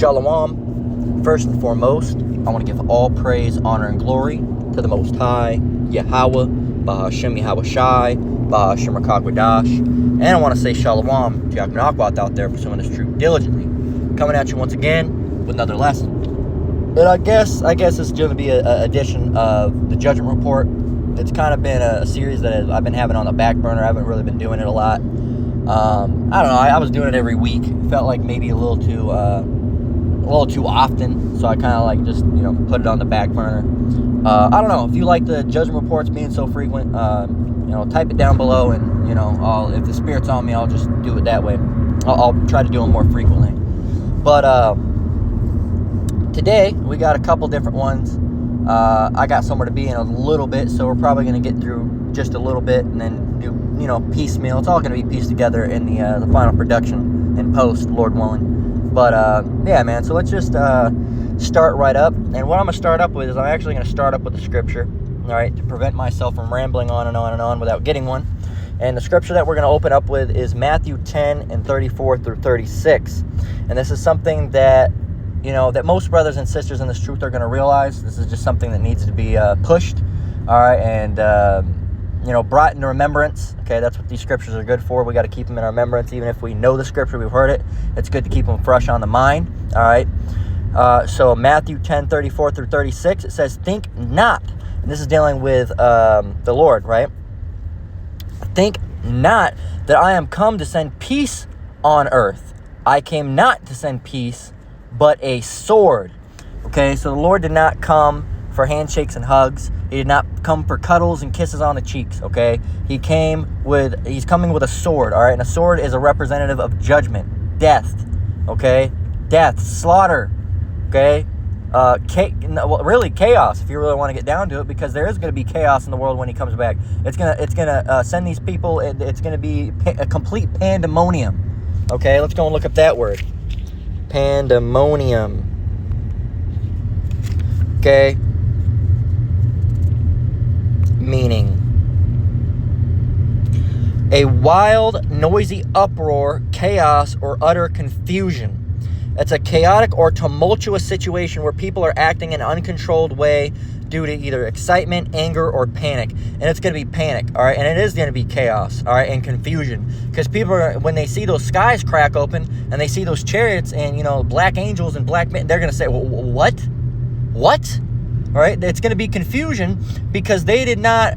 Shalom. First and foremost, I want to give all praise, honor, and glory to the Most High, Yahweh, Bahashem Yahweh Shai, Bahashem Rakakwadash. And I want to say Shalom to Yaakov Nakwat out there pursuing this truth diligently. Coming at you once again with another lesson. And I guess it's going to be an edition of the Judgement Report. It's kind of been a series that I've been having on the back burner. I haven't really been doing it a lot. I don't know. I was doing it every week. Felt like maybe a little too often. So I kind of like just put it on the back burner. I don't know if you like the Judgement Reports being so frequent. Type it down below, and if the Spirit's on me, I'll just do it that way. I'll try to do them more frequently. But today we got a couple different ones. I got somewhere to be in a little bit, so we're probably going to get through just a little bit and then do piecemeal. It's all going to be pieced together in the final production and post, Lord willing. But yeah, man. So let's just start right up. And what I'm going to start up with is I'm actually going to start up with the scripture, all right, to prevent myself from rambling on and on and on without getting one. And the scripture that we're going to open up with is Matthew 10 and 34 through 36. And this is something that that most brothers and sisters in this truth are going to realize. This is just something that needs to be pushed, all right, and brought into remembrance. Okay, that's what these scriptures are good for. We got to keep them in our remembrance, even if we know the scripture, we've heard it. It's good to keep them fresh on the mind. All right. So Matthew 10, 34 through 36, it says, "Think not," and this is dealing with the Lord, right? "Think not that I am come to send peace on earth. I came not to send peace, but a sword." Okay, so the Lord did not come for handshakes and hugs. He did not come for cuddles and kisses on the cheeks, okay? He's coming with a sword, all right? And a sword is a representative of judgment, death, okay? Death, slaughter, okay? Really chaos, if you really want to get down to it, because there is going to be chaos in the world when he comes back. It's gonna send these people, it's going to be a complete pandemonium, okay? Let's go and look up that word. Pandemonium. Okay. Meaning: a wild, noisy uproar, chaos, or utter confusion. It's a chaotic or tumultuous situation where people are acting in an uncontrolled way due to either excitement, anger, or panic. And it's going to be panic, all right? And it is going to be chaos, all right, and confusion. Because people are, when they see those skies crack open and they see those chariots and, black angels and black men, they're going to say, what? What? All right? It's going to be confusion because they did not,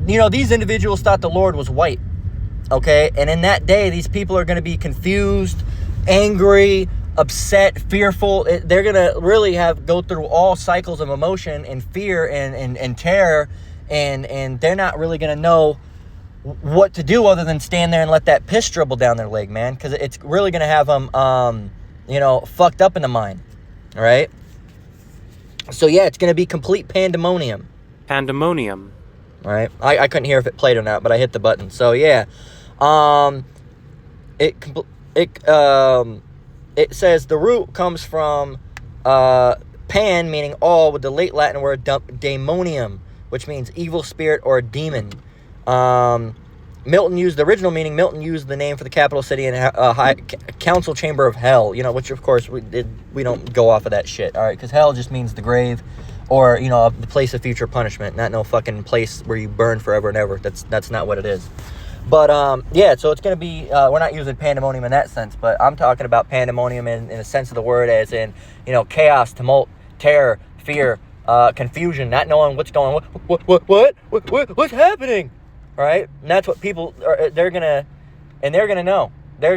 these individuals thought the Lord was white, okay? And in that day, these people are going to be confused, angry, upset, fearful. They're going to really go through all cycles of emotion and fear and terror, and they're not really going to know what to do other than stand there and let that piss dribble down their leg, man, because it's really going to have them, fucked up in the mind, all right? So, yeah, it's going to be complete pandemonium. Pandemonium. All right? I couldn't hear if it played or not, but I hit the button. So, yeah. It says the root comes from pan, meaning all, with the late Latin word daemonium, which means evil spirit or demon. Milton used the name for the capital city and high council chamber of hell, which of course we don't go off of that shit, all right? Because hell just means the grave, or the place of future punishment, not no fucking place where you burn forever and ever. That's not what it is. But yeah, so it's gonna be. We're not using pandemonium in that sense, but I'm talking about pandemonium in the sense of the word, as in chaos, tumult, terror, fear, confusion, not knowing what's going on. What's happening? Right? And that's what people are. They're gonna know. They're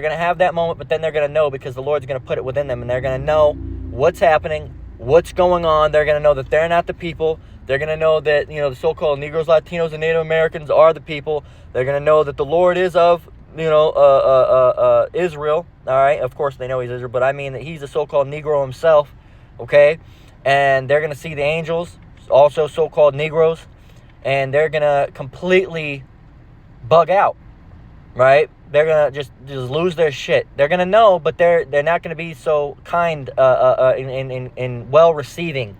gonna have that moment, but then they're gonna know because the Lord's gonna put it within them, and they're gonna know what's happening, what's going on. They're gonna know that they're not the people. They're gonna know that the so-called Negroes, Latinos, and Native Americans are the people. They're gonna know that the Lord is of Israel. All right. Of course they know he's Israel, but I mean that he's the so-called Negro himself. Okay. And they're gonna see the angels, also so-called Negroes. And they're going to completely bug out, right? They're going to just lose their shit. They're going to know, but they're not going to be so kind in well receiving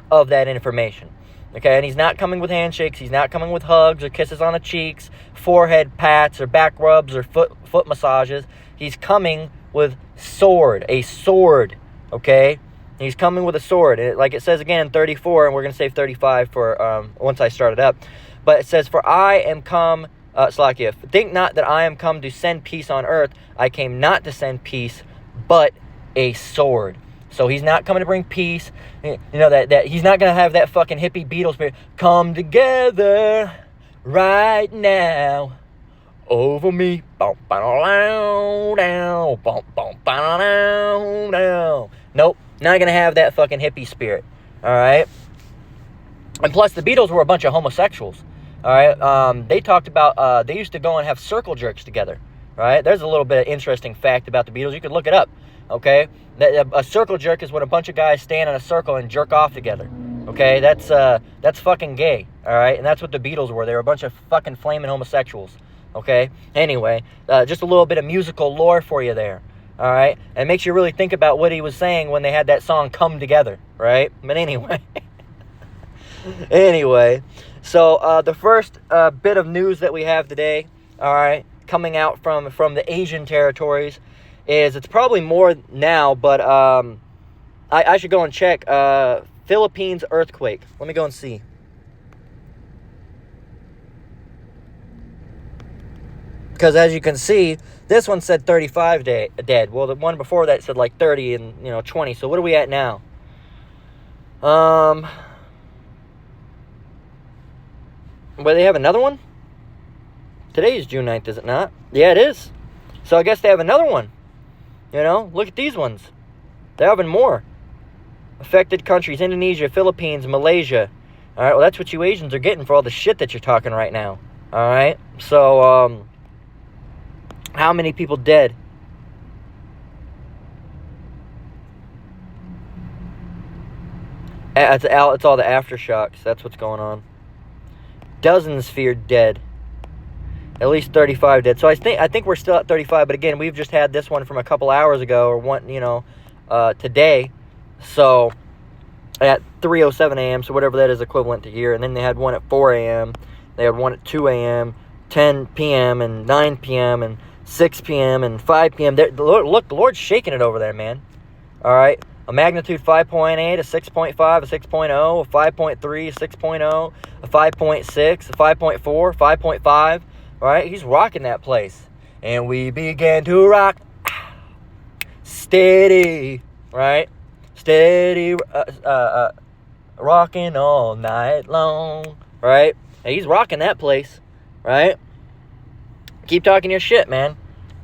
of that information. Okay, and he's not coming with handshakes. He's not coming with hugs or kisses on the cheeks, forehead pats or back rubs or foot massages. He's coming with a sword, okay? He's coming with a sword. Like it says again in 34, and we're going to save 35 for once I start it up. But it says, for I am come, Slakia, think not that I am come to send peace on earth. I came not to send peace, but a sword. So he's not coming to bring peace. You know, that he's not going to have that fucking hippie Beatles spirit. Come together right now over me. Nope, not going to have that fucking hippie spirit. All right? And plus, the Beatles were a bunch of homosexuals. All right? They talked about, they used to go and have circle jerks together. All right? There's a little bit of interesting fact about the Beatles. You could look it up. Okay? A circle jerk is when a bunch of guys stand in a circle and jerk off together. Okay? That's fucking gay. All right? And that's what the Beatles were. They were a bunch of fucking flaming homosexuals. Okay? Anyway, just a little bit of musical lore for you there. All right? And it makes you really think about what he was saying when they had that song Come Together. Right? But anyway. Anyway. So, the first bit of news that we have today, all right, coming out from the Asian territories, is it's probably more now, but I should go and check. Philippines earthquake. Let me go and see. Because as you can see, this one said 35 dead. Well, the one before that said like 30 and 20. So what are we at now? But they have another one? Today is June 9th, is it not? Yeah, it is. So I guess they have another one. Look at these ones. They're having more. Affected countries: Indonesia, Philippines, Malaysia. All right, well, that's what you Asians are getting for all the shit that you're talking right now. All right? So, how many people dead? It's all the aftershocks. That's what's going on. Dozens feared dead. At least 35 dead. So I think we're still at 35. But again, we've just had this one from a couple hours ago, or one, today. So at 3:07 a.m. So whatever that is equivalent to here. And then they had one at 4 a.m. They had one at 2 a.m., 10 p.m., and 9 p.m., and 6 p.m., and 5 p.m. Look, the Lord's shaking it over there, man. All right. A magnitude 5.8, a 6.5, a 6.0, a 5.3, a 6.0, a 5.6, a 5.4, 5.5. All right, he's rocking that place. And we began to rock steady, right? Steady, rocking all night long, right? And he's rocking that place, right? Keep talking your shit, man.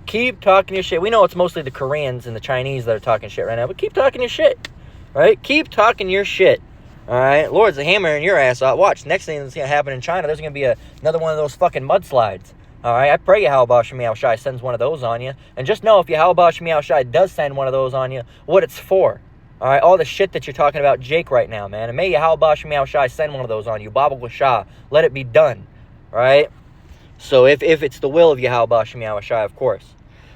Keep talking your shit. We know it's mostly the Koreans and the Chinese that are talking shit right now, but keep talking your shit, right? Keep talking your shit, all right? Lord's hammering your ass out. Watch, next thing that's going to happen in China, there's going to be another one of those fucking mudslides, all right? I pray Yahweh Shemiao Shai sends one of those on you, and just know if Yahweh Shemiao Shai does send one of those on you, what it's for, all right? All the shit that you're talking about Jake right now, man, and may Yahweh Shemiao Shai send one of those on you. Baba Shah, let it be done, all right? So if it's the will of Yahweh Shemiao Shai, of course.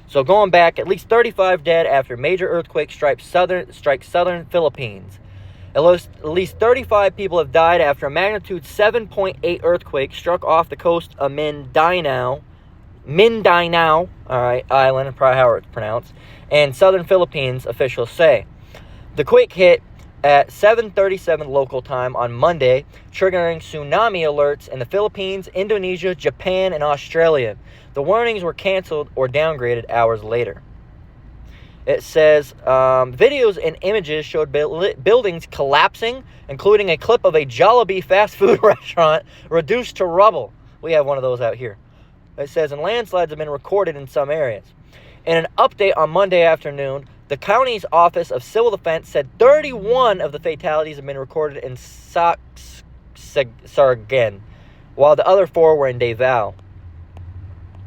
So going back, at least 35 dead after major earthquake strikes southern Philippines. At least 35 people have died after a magnitude 7.8 earthquake struck off the coast of Mindanao, all right, island, probably how it's pronounced, and southern Philippines, officials say. The quake hit at 7:37 local time on Monday, triggering tsunami alerts in the Philippines, Indonesia, Japan, and Australia. The warnings were canceled or downgraded hours later. It says, videos and images showed buildings collapsing, including a clip of a Jollibee fast food restaurant reduced to rubble. We have one of those out here. It says, and landslides have been recorded in some areas. In an update on Monday afternoon, the county's Office of Civil Defense said 31 of the fatalities have been recorded in Sargen, while the other 4 were in Davao.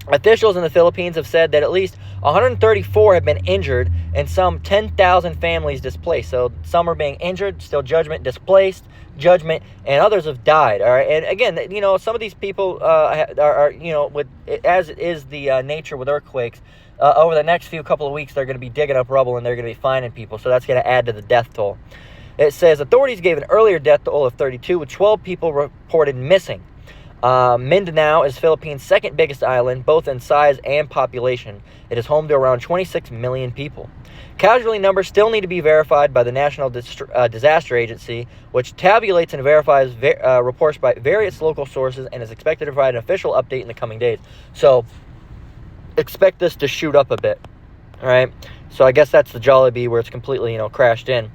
Officials in the Philippines have said that at least 134 have been injured and some 10,000 families displaced. So some are being injured, still Judgement displaced, Judgement, and others have died. All right, and again, some of these people are with as it is the nature with earthquakes. Over the next couple of weeks, they're going to be digging up rubble and they're going to be finding people. So that's going to add to the death toll. It says authorities gave an earlier death toll of 32, with 12 people reported missing. Mindanao is Philippines' second biggest island, both in size and population. It is home to around 26 million people. Casualty numbers still need to be verified by the National Disaster Agency, which tabulates and verifies reports by various local sources and is expected to provide an official update in the coming days. So, expect this to shoot up a bit. All right? So, I guess that's the Jollibee where it's completely, crashed in.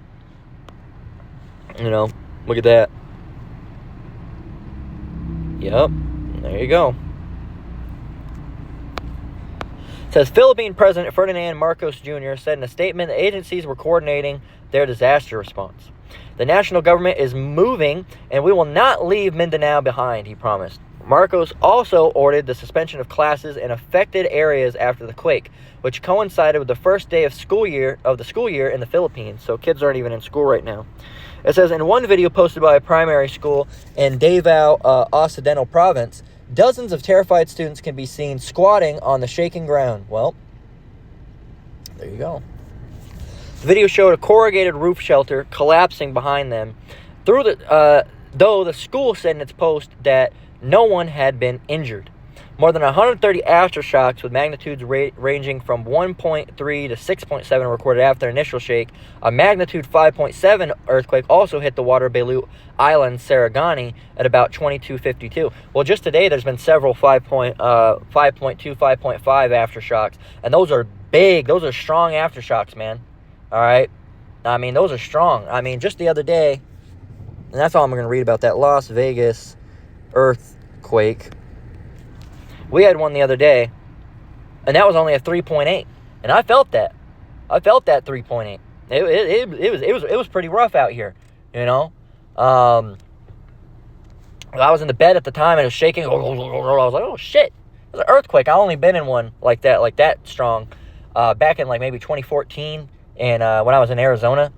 Look at that. Yep, there you go. It says Philippine President Ferdinand Marcos Jr. said in a statement that agencies were coordinating their disaster response. The national government is moving and we will not leave Mindanao behind, he promised. Marcos also ordered the suspension of classes in affected areas after the quake, which coincided with the first day of the school year in the Philippines, so kids aren't even in school right now. It says, in one video posted by a primary school in Davao Occidental Province, dozens of terrified students can be seen squatting on the shaking ground. Well, there you go. The video showed a corrugated roof shelter collapsing behind them. Though the school said in its post that no one had been injured. More than 130 aftershocks with magnitudes ranging from 1.3 to 6.7 were recorded after their initial shake. A magnitude 5.7 earthquake also hit the Waterbalu Island, Sarangani, at about 22:52. Well, just today there's been several 5.2, 5.5 aftershocks, and those are big. Those are strong aftershocks, man. All right? I mean, those are strong. I mean, just the other day, and that's all I'm going to read about that Las Vegas earthquake. We had one the other day, and that was only a 3.8, and I felt that. I felt that 3.8. It was pretty rough out here, I was in the bed at the time, and it was shaking. I was like, oh, shit. It was an earthquake. I only been in one like that strong, back in, maybe 2014, and when I was in Arizona.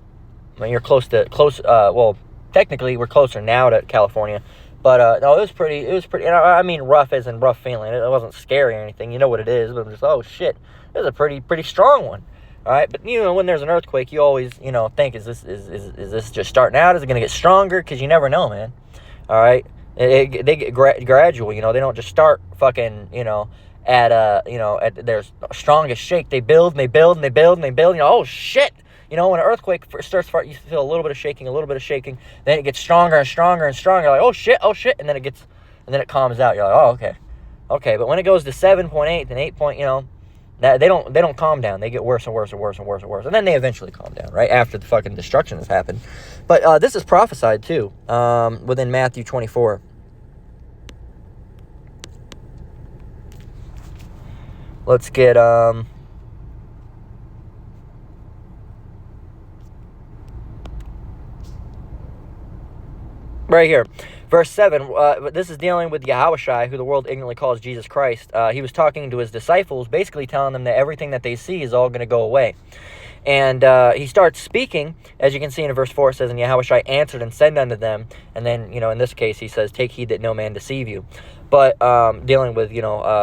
I mean, you're close, well, technically, we're closer now to California. But, no, it was pretty, I mean, rough as in rough feeling. It wasn't scary or anything. You know what it is. But I'm just, oh, shit. It was a pretty strong one. All right. But, when there's an earthquake, you always, think, is this just starting out? Is it going to get stronger? Because you never know, man. All right. They get gradual, they don't just start fucking, at their strongest shake. They build and they build and they build and they build. Oh, shit. When an earthquake starts, you feel a little bit of shaking, then it gets stronger and stronger and stronger. You're like, oh shit, and then it calms out. You're like, oh, okay. But when it goes to 7.8 and 8 point, that they don't calm down. They get worse and worse and worse and worse and worse, and then they eventually calm down, right after the fucking destruction has happened. But this is prophesied too, within Matthew 24. Let's get right here, verse 7, this is dealing with Yahushua, who the world ignorantly calls Jesus Christ. He was talking to his disciples, basically telling them that everything that they see is all going to go away. And he starts speaking, as you can see in verse 4, it says, and Yahushua answered and said unto them, and then, in this case, he says, take heed that no man deceive you. But dealing with,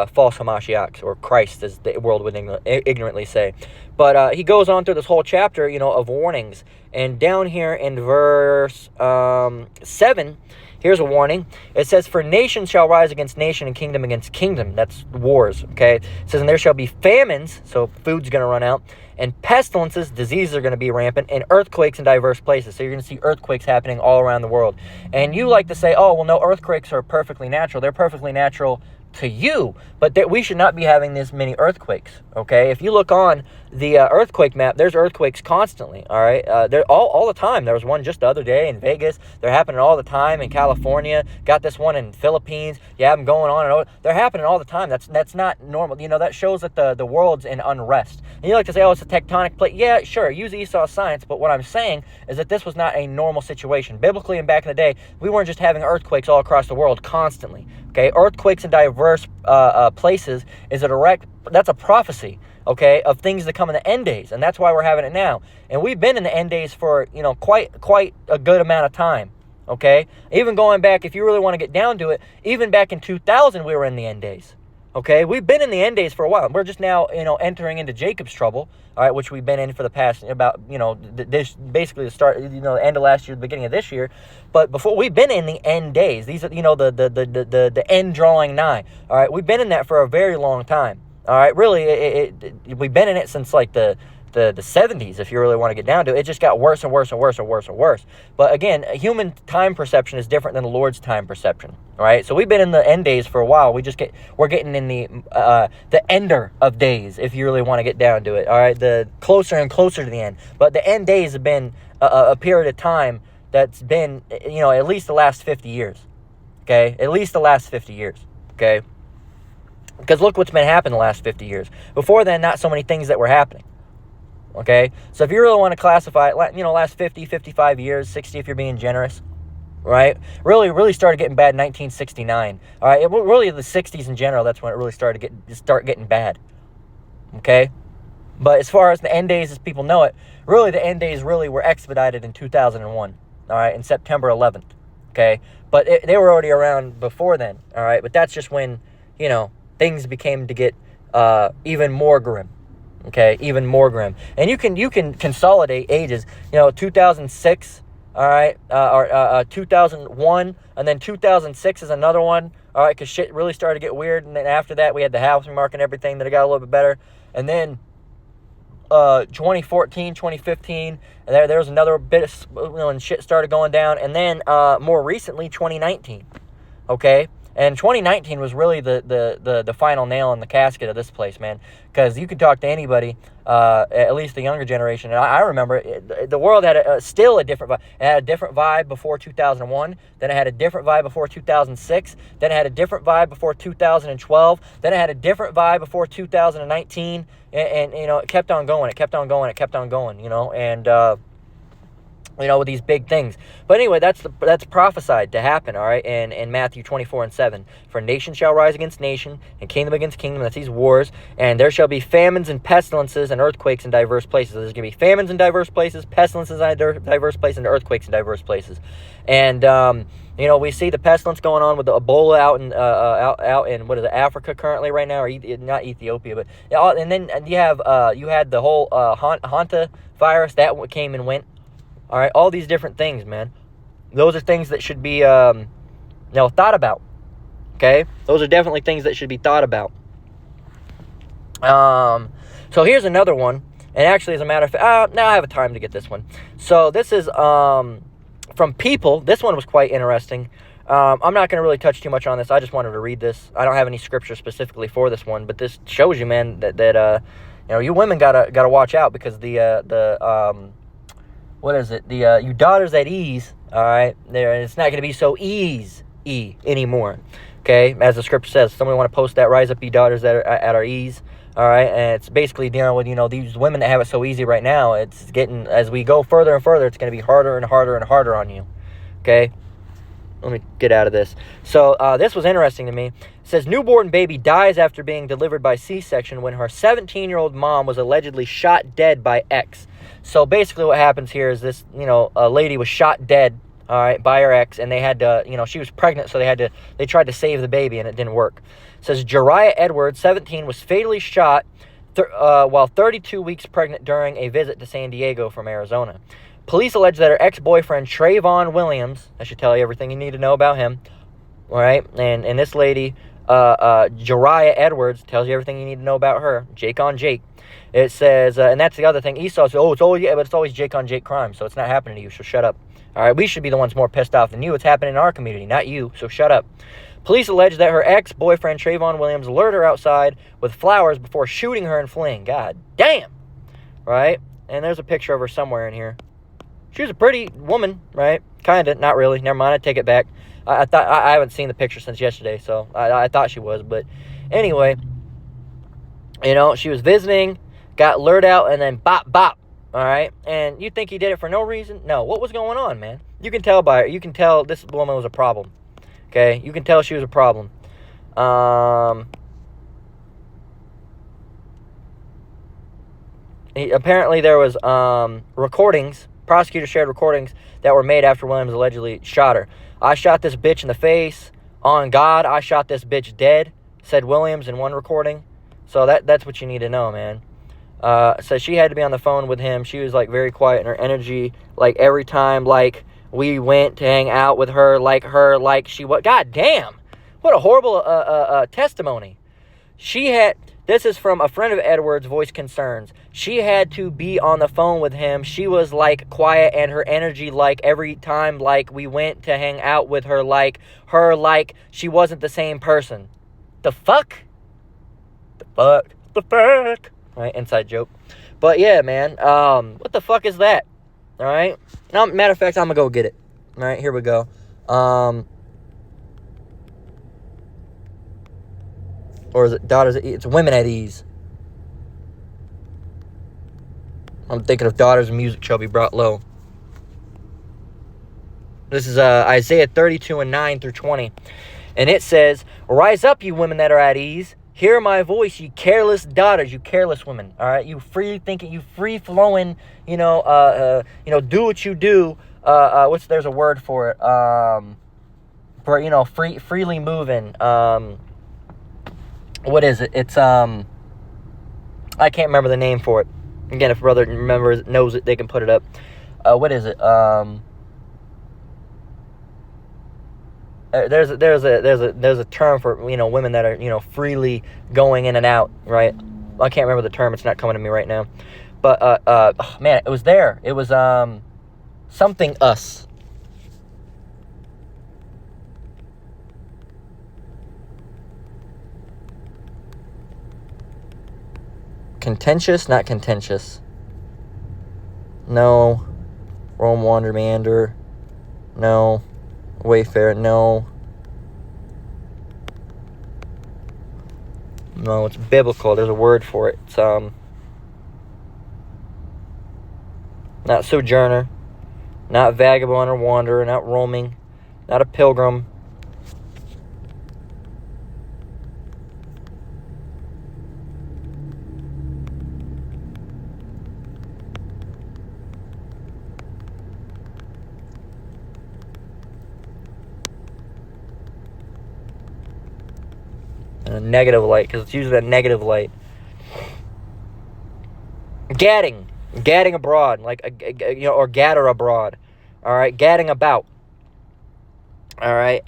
false Hamashiachs, or Christ, as the world would ignorantly say. But he goes on through this whole chapter, of warnings. And down here in verse 7, here's a warning. It says, for nation shall rise against nation and kingdom against kingdom. That's wars, okay? It says, and there shall be famines, so food's going to run out, and pestilences, diseases are going to be rampant, and earthquakes in diverse places. So you're going to see earthquakes happening all around the world. And you like to say, oh, well, no, earthquakes are perfectly natural. They're perfectly natural to you, but that we should not be having this many earthquakes, okay? If you look on the earthquake map, there's earthquakes constantly, all right? They're all the time. There was one just the other day in Vegas. They're happening all the time in California. Got this one in Philippines. You have them going on and on. They're happening all the time. That's not normal. That shows that the world's in unrest. And you like to say, oh, it's a tectonic plate. Yeah, sure, use Esau science, but what I'm saying is that this was not a normal situation. Biblically and back in the day, we weren't just having earthquakes all across the world constantly. Okay, earthquakes in diverse places that's a prophecy, okay, of things that come in the end days, and that's why we're having it now. And we've been in the end days for, quite a good amount of time, okay? Even going back, if you really want to get down to it, even back in 2000, we were in the end days, Okay, we've been in the end days for a while. We're just now, entering into Jacob's trouble, all right, which we've been in for the past about, this basically the start, the end of last year, the beginning of this year. But before, we've been in the end days. These are, the end drawing nigh. All right, we've been in that for a very long time. All right, really, we've been in it since like the 70s, if you really want to get down to it. It just got worse and worse and worse and worse and worse. But again, human time perception is different than the Lord's time perception. All right, so we've been in the end days for a while. We're getting in the ender of days, if you really want to get down to it. All right, the closer and closer to the end. But the end days have been a period of time that's been, at least the last 50 years. Okay, at least the last 50 years. Okay, because look what's been happening the last 50 years. Before then, not so many things that were happening. Okay, so if you really want to classify it, last 50, 55 years, 60 if you're being generous, right? Really started getting bad in 1969. All right, really the 60s in general, that's when it really started getting bad. Okay, but as far as the end days as people know it, really the end days really were expedited in 2001. All right, in September 11th. Okay, but they were already around before then. All right, but that's just when things became to get even more grim. Okay, even more grim. And you can consolidate ages. 2006, all right, or 2001, and then 2006 is another one, all right, because shit really started to get weird. And then after that, we had the housing market and everything that got a little bit better. And then 2014, 2015, and there was another bit of, when shit started going down. And then more recently, 2019, okay? And 2019 was really the final nail in the casket of this place, man. Because you can talk to anybody, at least the younger generation. And I remember the world had still a different vibe. It had a different vibe before 2001. Then it had a different vibe before 2006. Then it had a different vibe before 2012. Then it had a different vibe before 2019. And it kept on going. It kept on going. It kept on going, and... with these big things. But anyway, that's prophesied to happen, all right, in Matthew 24:7. For nation shall rise against nation, and kingdom against kingdom. That's these wars. And there shall be famines and pestilences and earthquakes in diverse places. So there's going to be famines in diverse places, pestilences in diverse places, and earthquakes in diverse places. And, we see the pestilence going on with the Ebola out in, what is it, Africa currently right now, or not Ethiopia, but, and then you had the whole Hanta virus that came and went. All right, all these different things, man. Those are things that should be, thought about. Okay, those are definitely things that should be thought about. So here's another one, and actually, as a matter of fact, now I have time to get this one. So this is from People. This one was quite interesting. I'm not going to really touch too much on this. I just wanted to read this. I don't have any scripture specifically for this one, but this shows you, man, that you women gotta watch out, because what is it? You daughters at ease, all right? It's not going to be so easy anymore, okay? As the scripture says, somebody want to post that, rise up, ye daughters that are at our ease, all right? And it's basically dealing with, these women that have it so easy right now. It's getting, as we go further and further, it's going to be harder and harder and harder on you, okay? Let me get out of this. So this was interesting to me. It says, newborn baby dies after being delivered by C-section when her 17-year-old mom was allegedly shot dead by ex. So basically what happens here is this, a lady was shot dead, all right, by her ex, and they had to, she was pregnant, so they tried to save the baby, and it didn't work. It says, Jariah Edwards, 17, was fatally shot while 32 weeks pregnant during a visit to San Diego from Arizona. Police allege that her ex-boyfriend, Trayvon Williams, I should tell you everything you need to know about him, all right, and this lady, Jariah Edwards, tells you everything you need to know about her, Jake on Jake. It says, and that's the other thing, Esau says, but it's always Jake on Jake crime, so it's not happening to you, so shut up. All right, we should be the ones more pissed off than you. It's happening in our community, not you, so shut up. Police allege that her ex-boyfriend, Trayvon Williams, lured her outside with flowers before shooting her and fleeing. God damn, right? And there's a picture of her somewhere in here. She was a pretty woman, right? Kind of, not really. Never mind, I take it back. I thought I haven't seen the picture since yesterday, so I thought she was. But anyway, she was visiting, got lured out, and then bop, bop, all right? And you think he did it for no reason? No. What was going on, man? You can tell by her. You can tell this woman was a problem, okay? You can tell she was a problem. Apparently there was recordings. Prosecutors shared recordings that were made after Williams allegedly shot her. I shot this bitch in the face. On God, I shot this bitch dead. said Williams in one recording. So that's what you need to know, man. So she had to be on the phone with him. She was like very quiet, and her energy, like every time, like we went to hang out with her, like she was. God damn, what a horrible testimony. This is from a friend of Edward's, voice concerns. She had to be on the phone with him. She was like quiet, and her energy, like every time, like we went to hang out with her, like she wasn't the same person. The fuck? The fuck? Right, inside joke. But yeah, man, what the fuck is that? All right. Now, matter of fact, I'm gonna go get it. All right, here we go. Or is it daughters? It's women at ease. I'm thinking of daughters of music shall be brought low. This is Isaiah 32 and 9 through 20. And it says, "Rise up, you women that are at ease. Hear my voice, you careless daughters," you careless women. All right, you free thinking, you free flowing. Do what you do. There's a word for it. Freely moving. What is it? It's I can't remember the name for it. Again, if brother knows it, they can put it up. What is it? There's a term for women that are freely going in and out, right? I can't remember the term. It's not coming to me right now. But man, it was there. It was something us. Contentious, not contentious. No. Roam, wander, meander. No. Wayfair, no. No, it's biblical. There's a word for it. It's not sojourner, not vagabond or wanderer, not roaming, not a pilgrim. A negative light, because it's usually a negative light. Gadding abroad, or gatter abroad. All right, gadding about. All right,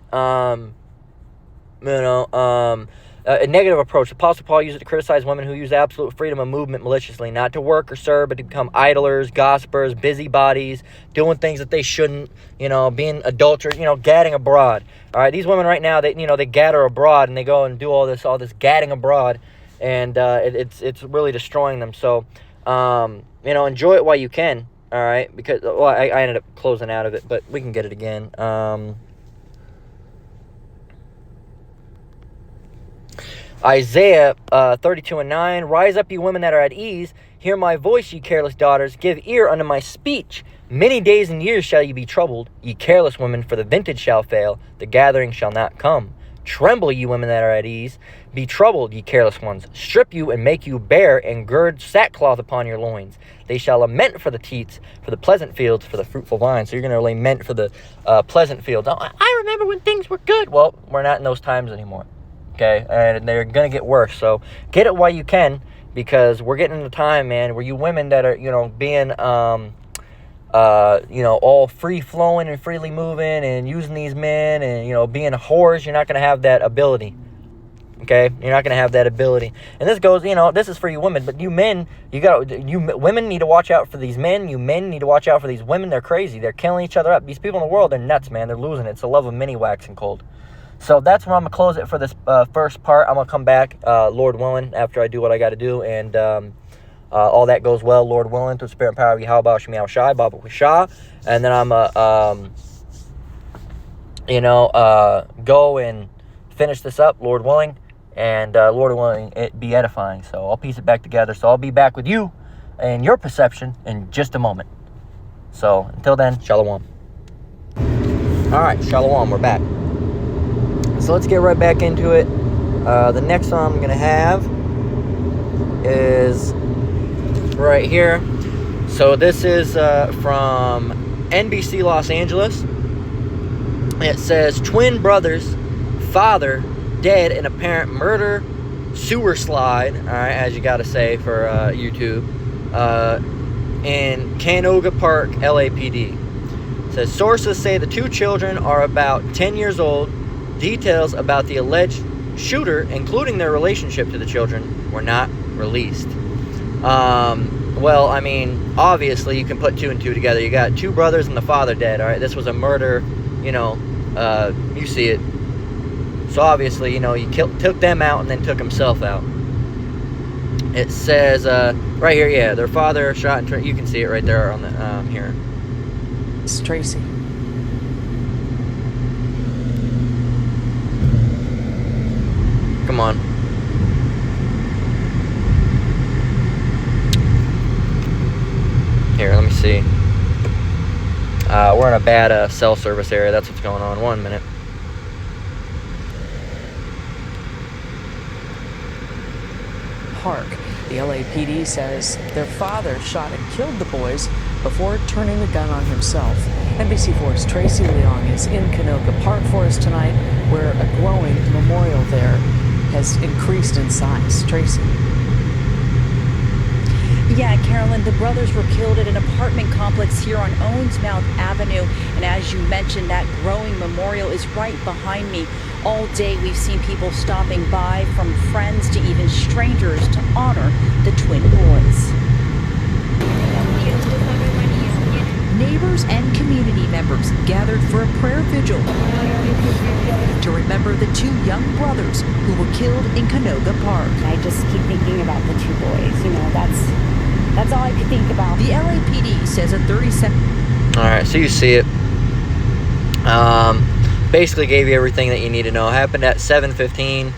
a negative approach. Apostle Paul used it to criticize women who use absolute freedom of movement maliciously, not to work or serve, but to become idlers, gossipers, busybodies, doing things that they shouldn't, being adulterers, gadding abroad. All right, these women right now, they gatter abroad, and they go and do all this gadding abroad, and it's really destroying them. So, enjoy it while you can. All right, because I ended up closing out of it, but we can get it again. Isaiah 32 and 9, "Rise up, you women that are at ease. Hear my voice, ye careless daughters. Give ear unto my speech. Many days and years shall ye be troubled, ye careless women, for the vintage shall fail, the gathering shall not come. Tremble, ye women that are at ease. Be troubled, ye careless ones. Strip you and make you bare, and gird sackcloth upon your loins. They shall lament for the teats, for the pleasant fields, for the fruitful vines." So you're going to lament for the pleasant fields. Oh, I remember when things were good. Well, we're not in those times anymore. Okay, and they're going to get worse. So get it while you can, because we're getting into time, man, where you women that are, being, all free-flowing and freely moving and using these men and, being whores, you're not going to have that ability. Okay, you're not going to have that ability. And this goes, this is for you women, but you men, women need to watch out for these men. You men need to watch out for these women. They're crazy. They're killing each other up. These people in the world, they're nuts, man. They're losing it. It's the love of many waxing cold. So that's where I'm going to close it for this first part. I'm going to come back, Lord willing, after I do what I got to do. And all that goes well, Lord willing, through the spirit and power of Yahweh, Shemiah Shai, Baba Shah. And then I'm go and finish this up, Lord willing. And Lord willing, it be edifying. So I'll piece it back together. So I'll be back with you and your perception in just a moment. So until then, Shalom. All right, Shalom, we're back. So let's get right back into it. The next one I'm going to have is right here. So this is from NBC Los Angeles. It says, "Twin brothers, father dead in apparent murder sewer slide, all right, as you gotta say for YouTube, in Canoga Park, LAPD. It says, sources say the 2 children are about 10 years old. Details about the alleged shooter, including their relationship to the children, were not released. Well, I mean, obviously you can put 2 and 2 together. You got 2 brothers and the father dead, all right? This was a murder, you know, you see it. So obviously, you know, he took them out and then took himself out. It says, right here, yeah, their father shot and you can see it right there on the, here. It's Tracy. Come on. Here, let me see. We're in a bad cell service area. That's what's going on. 1 minute. Park. The LAPD says their father shot and killed the boys before turning the gun on himself. NBC4's Tracy Leong is in Canoga Park for us tonight, where a glowing memorial there has increased in size. Tracy. Yeah, Carolyn, the brothers were killed at an apartment complex here on Owensmouth Avenue. And as you mentioned, that growing memorial is right behind me. All day we've seen people stopping by, from friends to even strangers, to honor the twin boys. Neighbors and community members gathered for a prayer vigil to remember the 2 young brothers who were killed in Canoga Park. I just keep thinking about the 2 boys. You know, that's all I could think about. The LAPD says a 37. All right, so you see it. Basically gave you everything that you need to know. Happened at 7:15,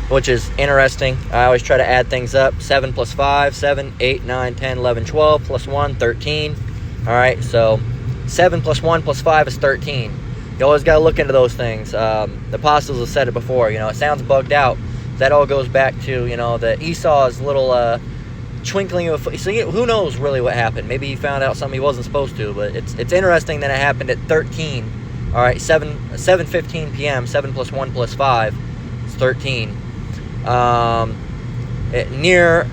which is interesting. I always try to add things up. 7 plus 5, 7, 8, 9, 10, 11, 12, plus 1, 13. All right, so 7 plus 1 plus 5 is 13. You always got to look into those things. The apostles have said it before. You know, it sounds bugged out. That all goes back to, you know, the Esau's little twinkling of a... So who knows really what happened. Maybe he found out something he wasn't supposed to, but it's interesting that it happened at 13. All right, 7:15 p.m., 7 plus 1 plus 5 is 13. Near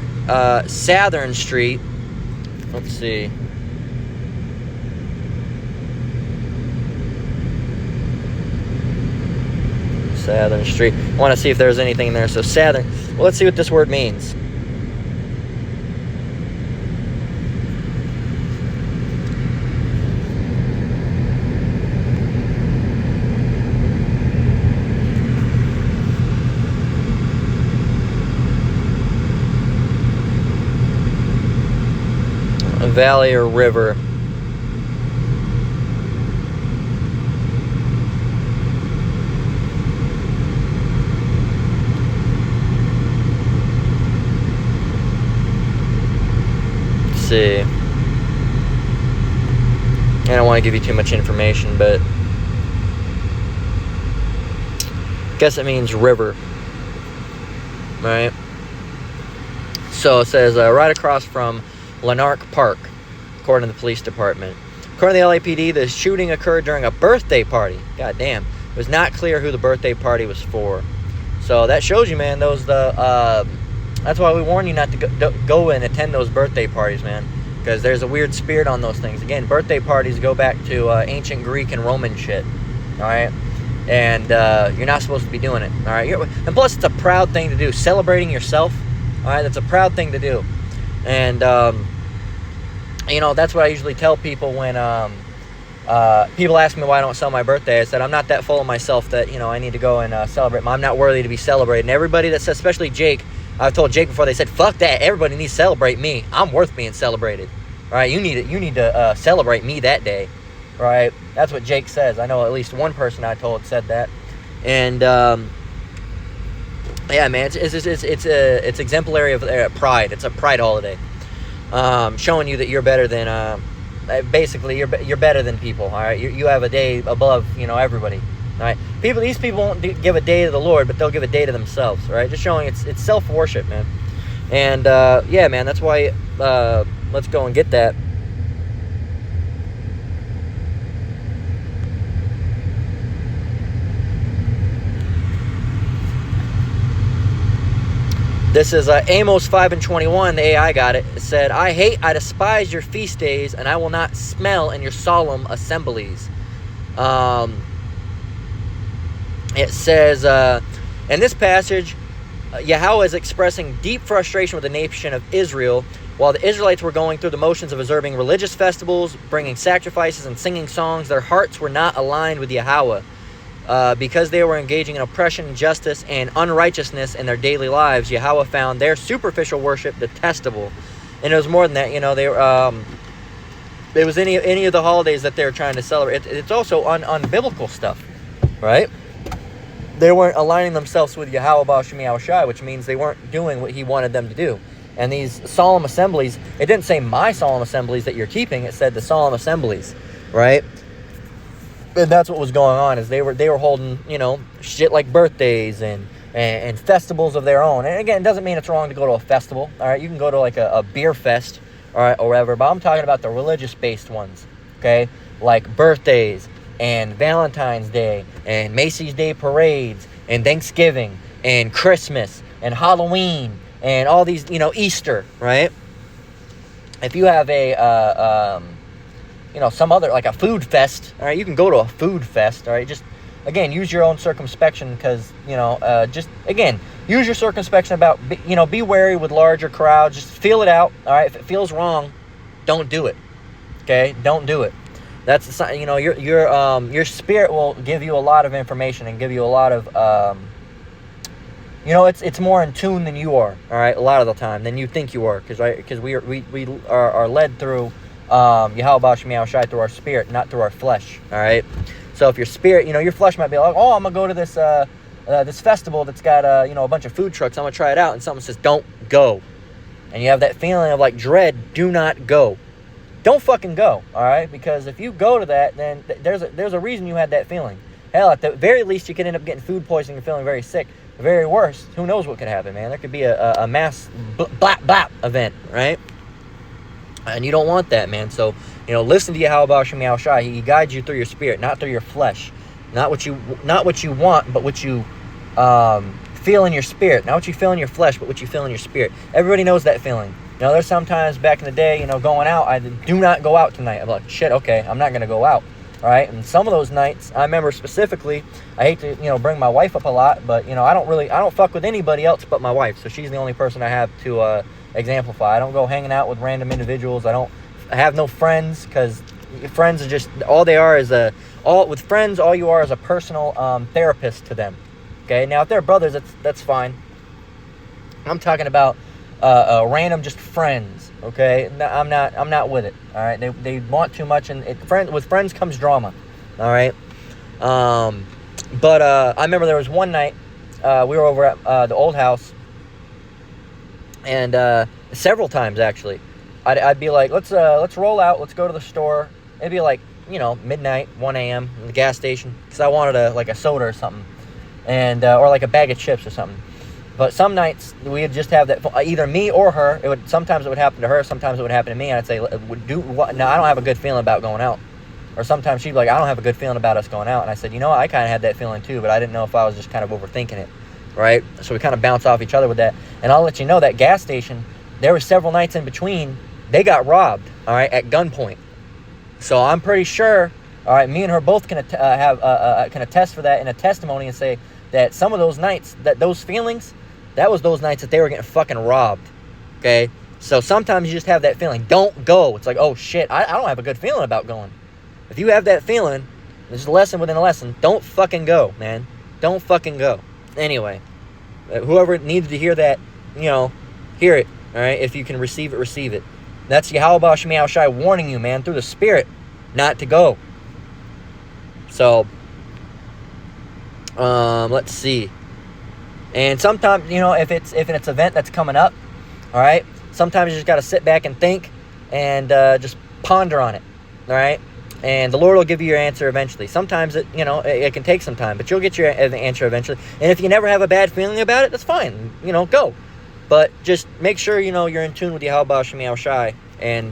Southern Street. Let's see. Southern Street. I want to see if there's anything there. So Southern. Well, let's see what this word means. A valley or river. See. I don't want to give you too much information, but I guess it means river, right? So it says right across from Lanark Park, according to the police department. According to the LAPD, the shooting occurred during a birthday party. God damn. It was not clear who the birthday party was for. So that shows you, man, that's why we warn you not to go and attend those birthday parties, man. Because there's a weird spirit on those things. Again, birthday parties go back to ancient Greek and Roman shit. Alright? And you're not supposed to be doing it. Alright? And plus, it's a proud thing to do. Celebrating yourself. Alright? That's a proud thing to do. And, you know, that's what I usually tell people when people ask me why I don't celebrate my birthday. I said, I'm not that full of myself that, you know, I need to go and celebrate. I'm not worthy to be celebrated. And everybody that says, especially Jake, I've told Jake before, they said, fuck that. Everybody needs to celebrate me. I'm worth being celebrated. Right? You need to celebrate me that day. Right? That's what Jake says. I know at least one person I told said that. And, yeah, man, it's exemplary of pride. It's a pride holiday. Showing you that you're better than, basically, you're better than people, all right? You have a day above, you know, everybody. All right, these people won't give a day to the Lord, but they'll give a day to themselves. Right, just showing it's self-worship, man. And yeah, man, that's why. Let's go and get that. This is Amos 5:21. The AI got it. It said, I despise your feast days, and I will not smell in your solemn assemblies. It says, in this passage, Yahweh is expressing deep frustration with the nation of Israel. While the Israelites were going through the motions of observing religious festivals, bringing sacrifices, and singing songs, their hearts were not aligned with Yahweh. Because they were engaging in oppression, injustice, and unrighteousness in their daily lives, Yahweh found their superficial worship detestable. And it was more than that. You know, they were, it was any of the holidays that they were trying to celebrate. It's also unbiblical stuff, right? They weren't aligning themselves with Yahweh Baal Shem Yahweh Shai, which means they weren't doing what he wanted them to do. And these solemn assemblies, it didn't say my solemn assemblies that you're keeping. It said the solemn assemblies, right? And that's what was going on, is they were holding, you know, shit like birthdays and festivals of their own. And again, it doesn't mean it's wrong to go to a festival, all right? You can go to like a beer fest, all right, or whatever. But I'm talking about the religious-based ones, okay? Like birthdays and Valentine's Day and Macy's Day parades and Thanksgiving and Christmas and Halloween and all these, you know, Easter, right? If you have a you know, some other, like a food fest, all right, you can go to a food fest, all right, just, again, use your own circumspection, because, you know, just, again, use your circumspection about, you know, be wary with larger crowds, just feel it out, all right, if it feels wrong, don't do it, okay, don't do it. That's, you know, your spirit will give you a lot of information and give you a lot of, you know, it's more in tune than you are, all right, a lot of the time, than you think you are, because we are led through Yahweh Baal Shem Yahweh Shai through our spirit, not through our flesh, all right? So if your spirit, you know, your flesh might be like, oh, I'm going to go to this this festival that's got, you know, a bunch of food trucks. I'm going to try it out. And someone says, don't go. And you have that feeling of like dread, do not go. Don't fucking go, all right? Because if you go to that, then there's a reason you had that feeling. Hell, at the very least, you could end up getting food poisoning and feeling very sick. The very worst, who knows what could happen, man? There could be a mass blap event, right? And you don't want that, man. So, you know, listen to Yahweh Baal Shem Yahweh Shai. He guides you through your spirit, not through your flesh. Not what you want, but what you feel in your spirit. Not what you feel in your flesh, but what you feel in your spirit. Everybody knows that feeling. You know, there's sometimes back in the day, you know, going out, I do not go out tonight. I'm like, shit, okay, I'm not going to go out. All right, and some of those nights, I remember specifically, I hate to, you know, bring my wife up a lot, but, you know, I don't fuck with anybody else but my wife. So she's the only person I have to exemplify. I don't go hanging out with random individuals. I have no friends, because friends are just, all they are is with friends, all you are is a personal therapist to them. Okay, now if they're brothers, that's fine. I'm talking about random just friends. Okay, no, I'm not with it. All right, they want too much, and with friends comes drama. All right, but I remember there was one night we were over at the old house. And several times, actually, I'd be like, let's roll out, let's go to the store. It'd be like, you know, midnight, 1 a.m. in the gas station, because I wanted a soda or something, and or like a bag of chips or something. But some nights we'd just have that, either me or her. Sometimes it would happen to her, sometimes it would happen to me, and I'd say, do what? No, I don't have a good feeling about going out. Or sometimes she'd be like, I don't have a good feeling about us going out, and I said, you know what, I kind of had that feeling too, but I didn't know if I was just kind of overthinking it. Right? So we kind of bounce off each other with that. And I'll let you know, that gas station, there were several nights in between, they got robbed, all right, at gunpoint. So I'm pretty sure, all right, me and her both can attest for that in a testimony and say that some of those nights, that those feelings, that was those nights that they were getting fucking robbed, okay? So sometimes you just have that feeling. Don't go. It's like, oh, shit, I don't have a good feeling about going. If you have that feeling, there's a lesson within a lesson. Don't fucking go, man. Don't fucking go. Anyway, whoever needed to hear that, you know, hear it, all right? If you can receive it, receive it. That's Yahweh Baal Shem Yahweh Shai warning you, man, through the Spirit, not to go. So, let's see. And sometimes, you know, if it's an event that's coming up, all right, sometimes you just got to sit back and think and just ponder on it, all right? And the Lord will give you your answer eventually. Sometimes it can take some time, but you'll get your answer eventually. And if you never have a bad feeling about it, that's fine. You know, go. But just make sure, you know, you're in tune with Yahweh Baal Shem Yahweh Shai and,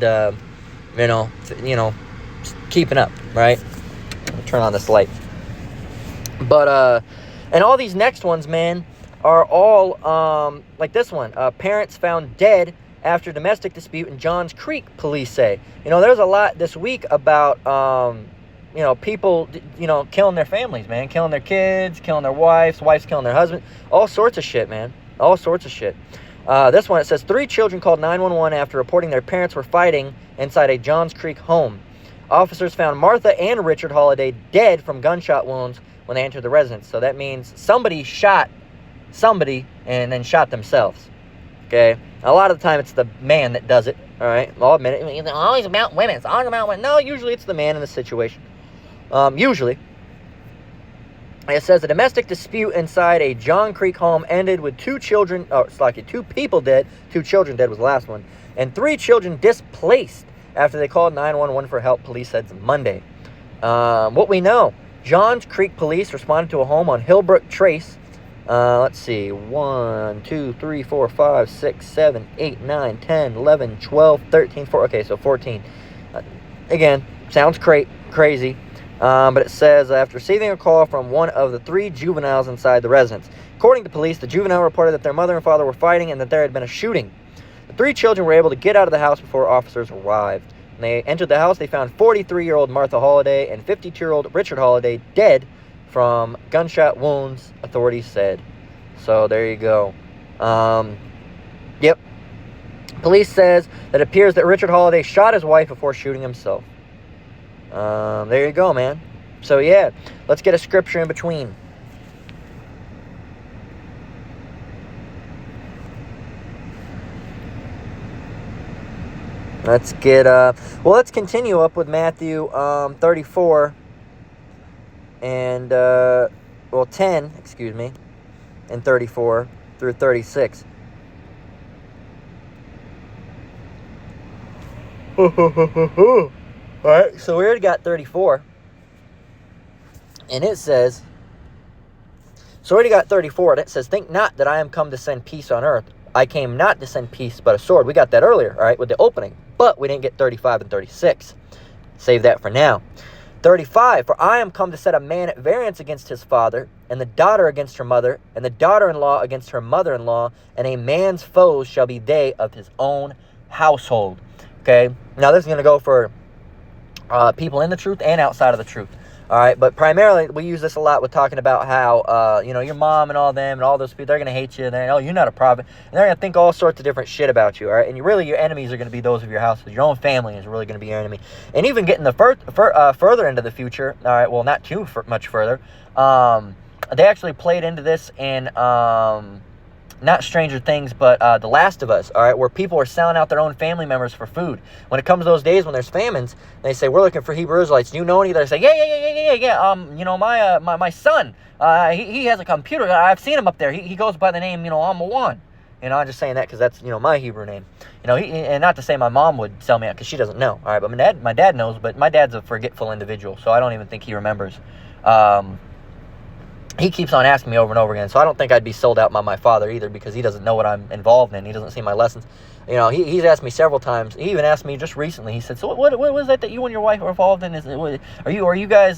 keeping up, right? Let me turn on this light. But, and all these next ones, man, are all like this one. Parents found dead after domestic dispute in Johns Creek, police say. There's a lot this week about, people, killing their families, man. Killing their kids, killing their wives killing their husbands. All sorts of shit, man. All sorts of shit. This one, it says 3 children called 911 after reporting their parents were fighting inside a Johns Creek home. Officers found Martha and Richard Holiday dead from gunshot wounds when they entered the residence. So that means somebody shot somebody and then shot themselves. Okay? A lot of the time it's the man that does it. All right? I'll admit it. It's always about women. It's always about women. No, usually it's the man in the situation. Usually. It says a domestic dispute inside a John Creek home ended with 2 children, 2 people dead, 2 children dead was the last one, and 3 children displaced after they called 911 for help, police said Monday. What we know, Johns Creek police responded to a home on Hillbrook Trace. Let's see, 1, 2, 3, 4, 5, 6, 7, 8, 9, 10, 11, 12, 13, 14. Okay, so 14. Again, sounds crazy. But it says, after receiving a call from one of the 3 juveniles inside the residence. According to police, the juvenile reported that their mother and father were fighting and that there had been a shooting. The 3 children were able to get out of the house before officers arrived. When they entered the house, they found 43-year-old Martha Holiday and 52-year-old Richard Holiday dead from gunshot wounds, authorities said. So there you go. Yep. Police says that it appears that Richard Holiday shot his wife before shooting himself. There you go, man. So yeah, let's get a scripture in between. Let's get let's continue up with Matthew 34 and 10, and 34 through 36. Alright, so we already got 34. And it says, and it says, think not that I am come to send peace on earth. I came not to send peace, but a sword. We got that earlier, all right, with the opening. But we didn't get 35 and 36. Save that for now. 35, for I am come to set a man at variance against his father, and the daughter against her mother, and the daughter-in-law against her mother-in-law, and a man's foes shall be they of his own household. Okay, now this is going to go for people in the truth and outside of the truth. All right, but primarily we use this a lot with talking about how, your mom and all them and all those people, they're going to hate you. And you're not a prophet. And they're going to think all sorts of different shit about you, all right? And your enemies are going to be those of your household. Your own family is really going to be your enemy. And even getting further into the future, all right, well, not too much further, they actually played into this in... not Stranger Things, but The Last of Us, all right, where people are selling out their own family members for food. When it comes to those days when there's famines, they say, we're looking for Hebrew Israelites. Do you know any? They say, yeah. My son, he has a computer. I've seen him up there. He goes by the name, Amawan. I'm just saying that because that's, my Hebrew name. And not to say my mom would sell me out because she doesn't know, all right, but my dad knows, but my dad's a forgetful individual, so I don't even think he remembers. He keeps on asking me over and over again, so I don't think I'd be sold out by my father either because he doesn't know what I'm involved in. He doesn't see my lessons. He's asked me several times. He even asked me just recently. He said, so what was that you and your wife are involved in? Are you guys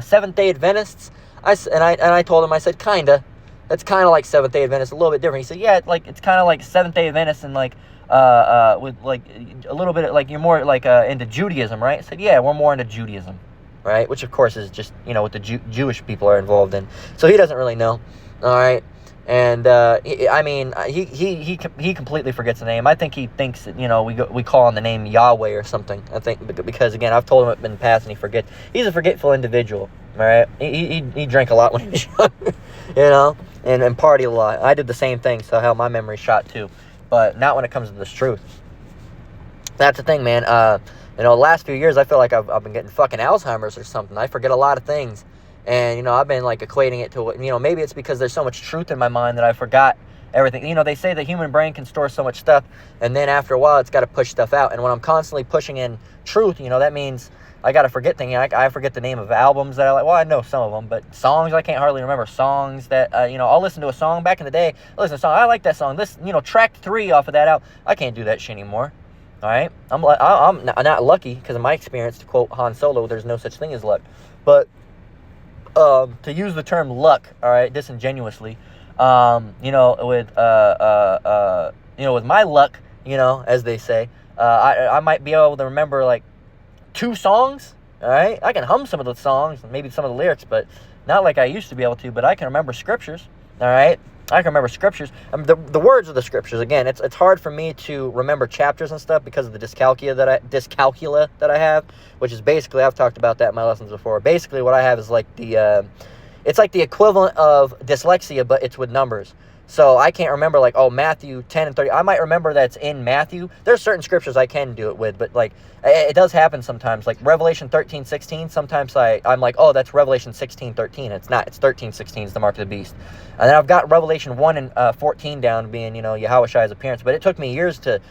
Seventh-day Adventists? I told him, I said, kinda. That's kind of like Seventh-day Adventists, a little bit different. He said, yeah, it's kind of like Seventh-day Adventists and with like a little bit like you're more like into Judaism, right? I said, yeah, we're more into Judaism. Right, which of course is just what the Jewish people are involved in. So he doesn't really know. All right, and he completely forgets the name. I think he thinks that we call on the name Yahweh or something. I think because again I've told him in the past and he forgets. He's a forgetful individual. All right, he drank a lot when he was young, and partied a lot. I did the same thing, so hell, my memory's shot too. But not when it comes to this truth. That's the thing, man. The last few years, I feel like I've been getting fucking Alzheimer's or something. I forget a lot of things. And, I've been, equating it to, maybe it's because there's so much truth in my mind that I forgot everything. They say the human brain can store so much stuff, and then after a while, it's got to push stuff out. And when I'm constantly pushing in truth, that means I got to forget things. I forget the name of albums that I like. Well, I know some of them, but songs, I can't hardly remember songs that, I'll listen to a song back in the day. I listen to a song, I like that song. This, track 3 off of that album. I can't do that shit anymore. All right, I'm not lucky because in my experience, to quote Han Solo, there's no such thing as luck. But to use the term luck, all right, disingenuously, with my luck, as they say, I might be able to remember like 2 songs. All right, I can hum some of the songs and maybe some of the lyrics, but not like I used to be able to. But I can remember scriptures. All right, I can remember scriptures. The words of the scriptures. Again, it's hard for me to remember chapters and stuff because of the dyscalculia that I have, which is basically, I've talked about that in my lessons before. Basically, what I have is like it's like the equivalent of dyslexia, but it's with numbers. So I can't remember like, Matthew 10 and 30. I might remember that's in Matthew. There's certain scriptures I can do it with, but like it does happen sometimes. Like Revelation 13:16, sometimes I'm like, that's Revelation 16:13. It's not. It's 13:16 is the mark of the beast. And then I've got Revelation 1 and 14 down being, Yahushai's appearance. But it took me years to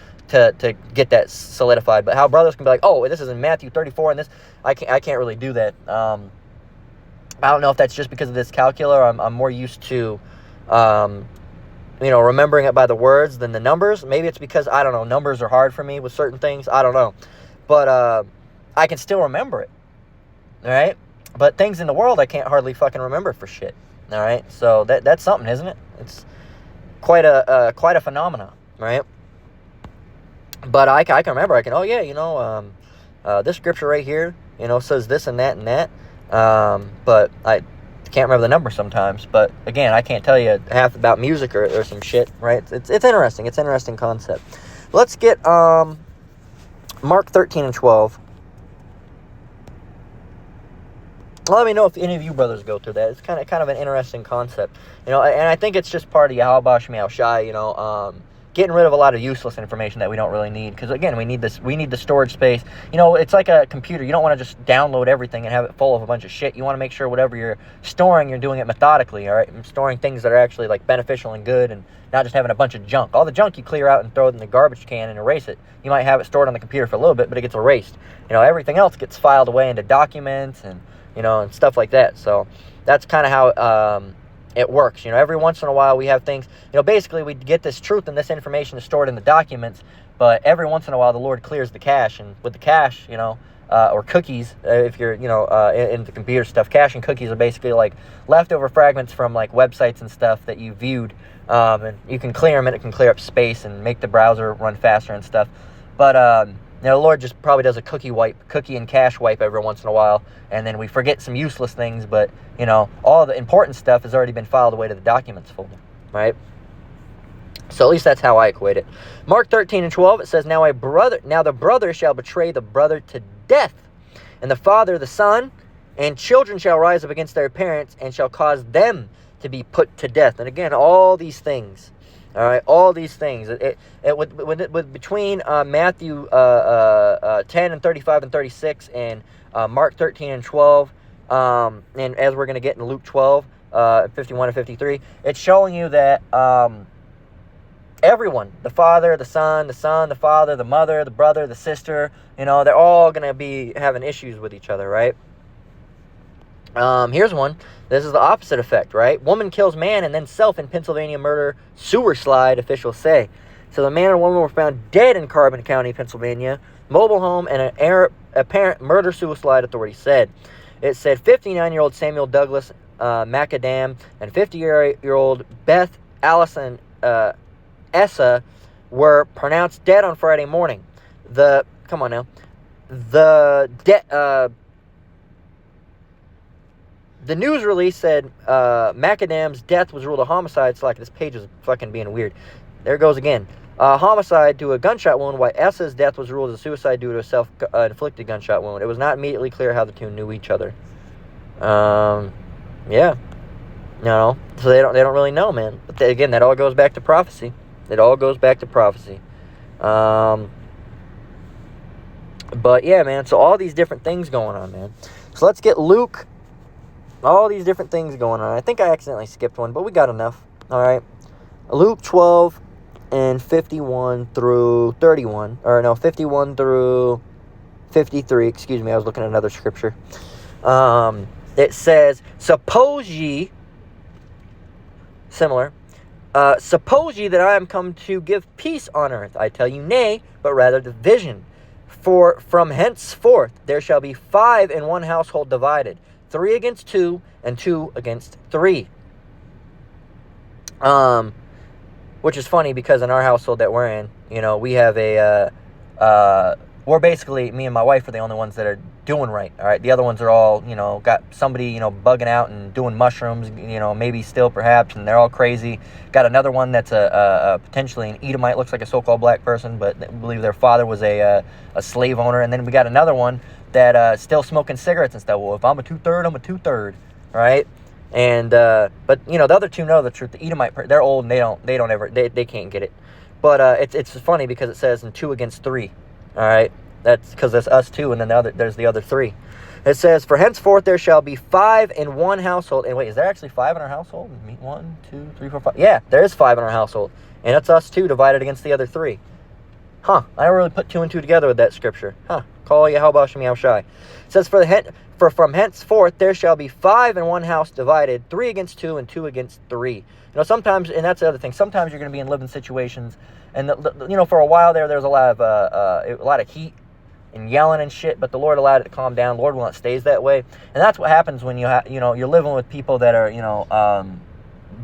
get that solidified. But how brothers can be like, this is in Matthew 34 and this, I can't really do that. I don't know if that's just because of this calcula, or I'm more used to remembering it by the words than the numbers. Maybe it's because, I don't know, numbers are hard for me with certain things. I don't know. But I can still remember it. All right? But things in the world I can't hardly fucking remember for shit. All right? So that's something, isn't it? It's quite a phenomenon, right? But I can remember. I can, this scripture right here, says this and that and that. But I can't remember the number sometimes. But again, I can't tell you half about music or some shit, right? It's interesting. It's an interesting concept. Let's get Mark 13 and 12. Let me know if any of you brothers go through that. It's kind of an interesting concept, and I think it's just part of Yahweh Shemiel Shai, getting rid of a lot of useless information that we don't really need. Because again, we need the storage space. It's like a computer. You don't want to just download everything and have it full of a bunch of shit. You want to make sure whatever you're storing, you're doing it methodically, all right? And storing things that are actually like beneficial and good, and not just having a bunch of junk. All the junk you clear out and throw it in the garbage can and erase it. You might have it stored on the computer for a little bit, but it gets erased. Everything else gets filed away into documents and and stuff like that. So that's kind of how it works. Every once in a while we have things, basically we get this truth and this information is stored in the documents, but every once in a while the Lord clears the cache, and with the cache, or cookies, if you're, into computer stuff, cache and cookies are basically like leftover fragments from like websites and stuff that you viewed, and you can clear them and it can clear up space and make the browser run faster and stuff. But, the Lord just probably does a cookie and cache wipe every once in a while, and then we forget some useless things, but, all the important stuff has already been filed away to the documents folder, right? So at least that's how I equate it. Mark 13 and 12, it says, Now the brother shall betray the brother to death, and the father the son, and children shall rise up against their parents, and shall cause them to be put to death. And again, all these things. All right, all these things. With between Matthew 10 and 35 and 36 and Mark 13 and 12, and as we're going to get in Luke 12, 51 and 53, it's showing you that everyone, the father, the son, the father, the mother, the brother, the sister, they're all going to be having issues with each other, right? Here's one. This is the opposite effect, right? Woman kills man and then self in Pennsylvania murder sewer slide, officials say. So the man and woman were found dead in Carbon County, Pennsylvania. Mobile home and an apparent murder suicide, authorities said. It said 59-year-old Samuel Douglas Macadam and 50-year-old Beth Allison Essa were pronounced dead on Friday morning. The news release said Macadam's death was ruled a homicide. So this page is fucking being weird. There it goes again. Homicide due to a gunshot wound, while Essa's death was ruled as a suicide due to a self-inflicted gunshot wound. It was not immediately clear how the two knew each other. Yeah. No. So they don't really know, man. But again, that all goes back to prophecy. It all goes back to prophecy. But yeah, man. So all these different things going on, man. So let's get Luke. All these different things going on. I think I accidentally skipped one, but we got enough. All right. Luke 12 and 51 through 31. Or no, 51 through 53. Excuse me, I was looking at another scripture. It says, suppose ye that I am come to give peace on earth. I tell you nay, but rather division. For from henceforth there shall be 5 in one household divided, 3 against 2, and 2 against 3. Which is funny because in our household that we're in, we have we're basically, me and my wife are the only ones that are doing right, all right? The other ones are all, got somebody, bugging out and doing mushrooms, maybe still perhaps, and they're all crazy. Got another one that's a potentially an Edomite, looks like a so-called black person, but I believe their father was a slave owner. And then we got another one that still smoking cigarettes and stuff. Well, if I'm a two-third, I'm a two-third, right? And but the other two know the truth. The Edomite, they're old and they can't get it. But it's funny because it says in 2 against 3. All right, that's because there's us 2, and then there's the other 3. It says, for henceforth there shall be 5 in one household. And wait, is there actually 5 in our household? 1, 2, 3, 4, 5. Yeah, there is 5 in our household, and it's us 2 divided against the other 3. Huh? I don't really put 2 and 2 together with that scripture. Huh? Call Yahweh Shem Yahushai. It says, for from henceforth there shall be 5 in one house divided, 3 against 2 and 2 against 3. Sometimes, and that's the other thing. Sometimes you're going to be in living situations, and for a while there's a lot of heat and yelling and shit. But the Lord allowed it to calm down. Lord will it stays that way, and that's what happens when you're living with people that are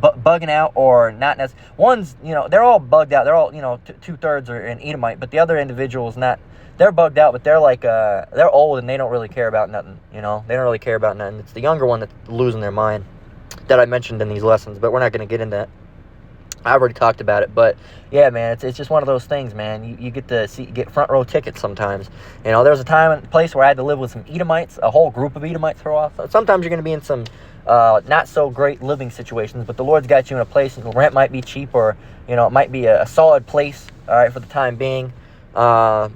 bugging out or not. One's they're all bugged out. They're all 2/3 are an Edomite, but the other individual's not. They're bugged out, but they're like they're old and they don't really care about nothing. They don't really care about nothing. It's the younger one that's losing their mind that I mentioned in these lessons, but we're not going to get into that. I've already talked about it, but yeah, man, it's just one of those things, man. You get to get front row tickets sometimes. There's a time and place where I had to live with some Edomites, a whole group of Edomites throw off. Sometimes you're going to be in some not so great living situations, but the Lord's got you in a place, and the rent might be cheap, or it might be a solid place, all right, for the time being. Or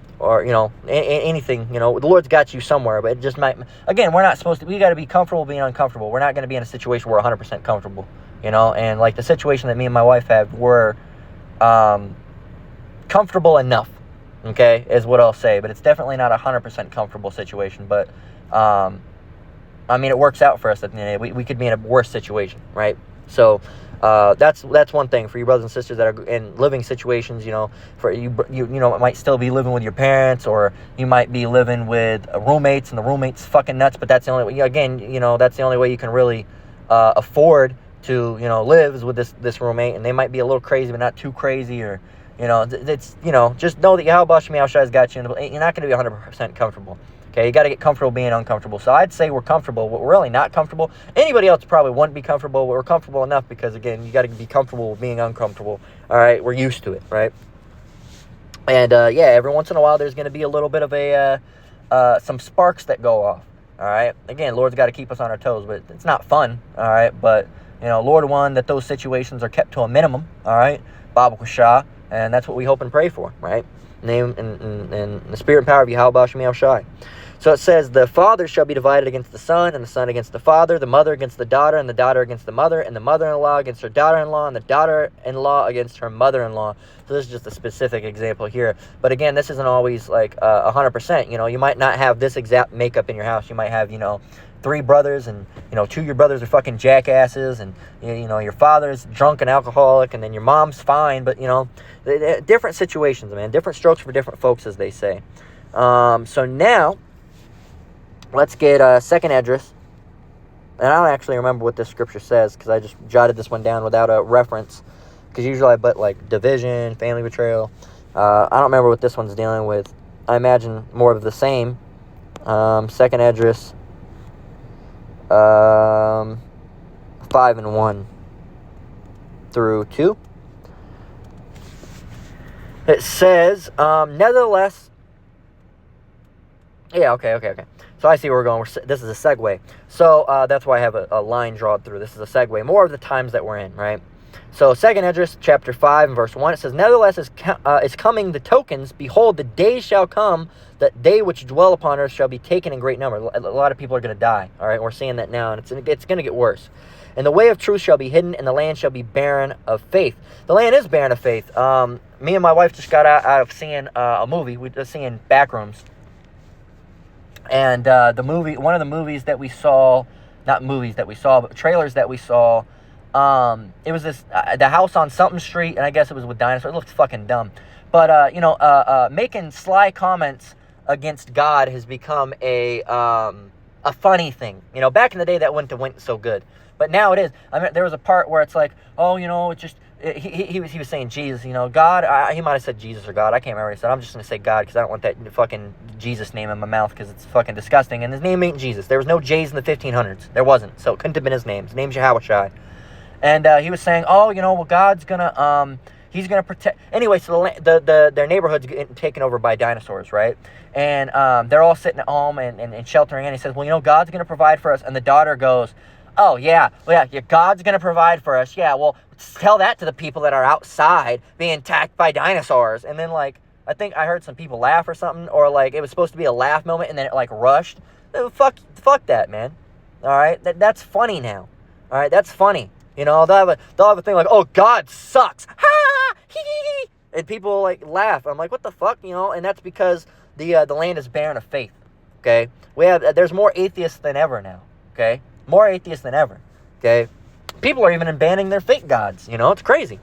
anything, the Lord's got you somewhere, but it just might, again, we're not supposed to, we got to be comfortable being uncomfortable. We're not going to be in a situation where we're 100% comfortable, and like the situation that me and my wife have, we're comfortable enough, okay, is what I'll say, but it's definitely not a 100% comfortable situation. But it works out for us at the end of the day. We could be in a worse situation, right? So that's one thing for you brothers and sisters that are in living situations. For you might still be living with your parents, or you might be living with roommates, and the roommate's fucking nuts. But that's the only way. Again, that's the only way you can really afford to live is with this roommate, and they might be a little crazy, but not too crazy, or it's just know that Yahweh Shem Yahushai has got you. You're not going to be 100% comfortable. Okay, you got to get comfortable being uncomfortable. So I'd say we're comfortable, but we're really not comfortable. Anybody else probably wouldn't be comfortable, but we're comfortable enough because, again, you got to be comfortable with being uncomfortable. All right, we're used to it, right? And, every once in a while there's going to be a little bit of some sparks that go off, all right? Again, Lord's got to keep us on our toes, but it's not fun, all right? But, Lord won that those situations are kept to a minimum, all right? Babu Shah, and that's what we hope and pray for, right? Name and the spirit and power of Yahweh Shem Yahushai. So it says, the father shall be divided against the son, and the son against the father, the mother against the daughter, and the daughter against the mother, and the mother-in-law against her daughter-in-law, and the daughter-in-law against her mother-in-law. So this is just a specific example here. But again, this isn't always like 100%. You might not have this exact makeup in your house. You might have, 3 brothers, and 2 of your brothers are fucking jackasses, and your father's drunk and alcoholic, and then your mom's fine. But different situations, man. Different strokes for different folks, as they say. So now let's get a second address. And I don't actually remember what this scripture says, because I just jotted this one down without a reference, because usually I put like division, family betrayal. I don't remember what this one's dealing with. I imagine more of the same. Second address, 5 and 1 through 2. It says, nevertheless, yeah, okay. So I see where we're going. This is a segue. So that's why I have a line drawn through. This is a segue. More of the times that we're in, right? So second Esdras, chapter 5 and verse 1, it says, nevertheless is coming the tokens. Behold, the days shall come that they which dwell upon earth shall be taken in great number. A lot of people are going to die, all right? We're seeing that now, and it's going to get worse. And the way of truth shall be hidden, and the land shall be barren of faith. The land is barren of faith. Me and my wife just got out of seeing a movie. We were seeing Backrooms. And the movie, one of the movies that we saw, not movies that we saw, but trailers that we saw, it was this, the house on something street, and I guess it was with dinosaurs. It looked fucking dumb. But, making sly comments against God has become a a funny thing. You know, back in the day that wouldn't have went so good. But now it is. I mean, there was a part where it's like, oh, you know, it's just, he was saying Jesus, you know, God, he might have said Jesus or God. I can't remember what he said. I'm just going to say God because I don't want that fucking Jesus name in my mouth because it's fucking disgusting. And his name ain't Jesus. There was no J's in the 1500s. There wasn't. So it couldn't have been his name. His name's Yahushua. And he was saying, oh, you know, well, God's going to, he's going to protect. Anyway, so their neighborhood's getting taken over by dinosaurs, right? And they're all sitting at home and sheltering in. He says, well, you know, God's going to provide for us. And the daughter goes, oh, yeah, God's going to provide for us. Yeah, well, tell that to the people that are outside being attacked by dinosaurs. And then, like, I think I heard some people laugh or something, or, like, it was supposed to be a laugh moment, and then it, like, rushed. Fuck that, man. All right? That's funny now. All right? That's funny. You know, they'll have a thing like, oh, God sucks. Ha! Hee hee hee. And people, like, laugh. I'm like, what the fuck? You know, and that's because the land is barren of faith. Okay? There's more atheists than ever now. Okay? More atheists than ever, okay? People are even abandoning their fake gods, you know? It's crazy.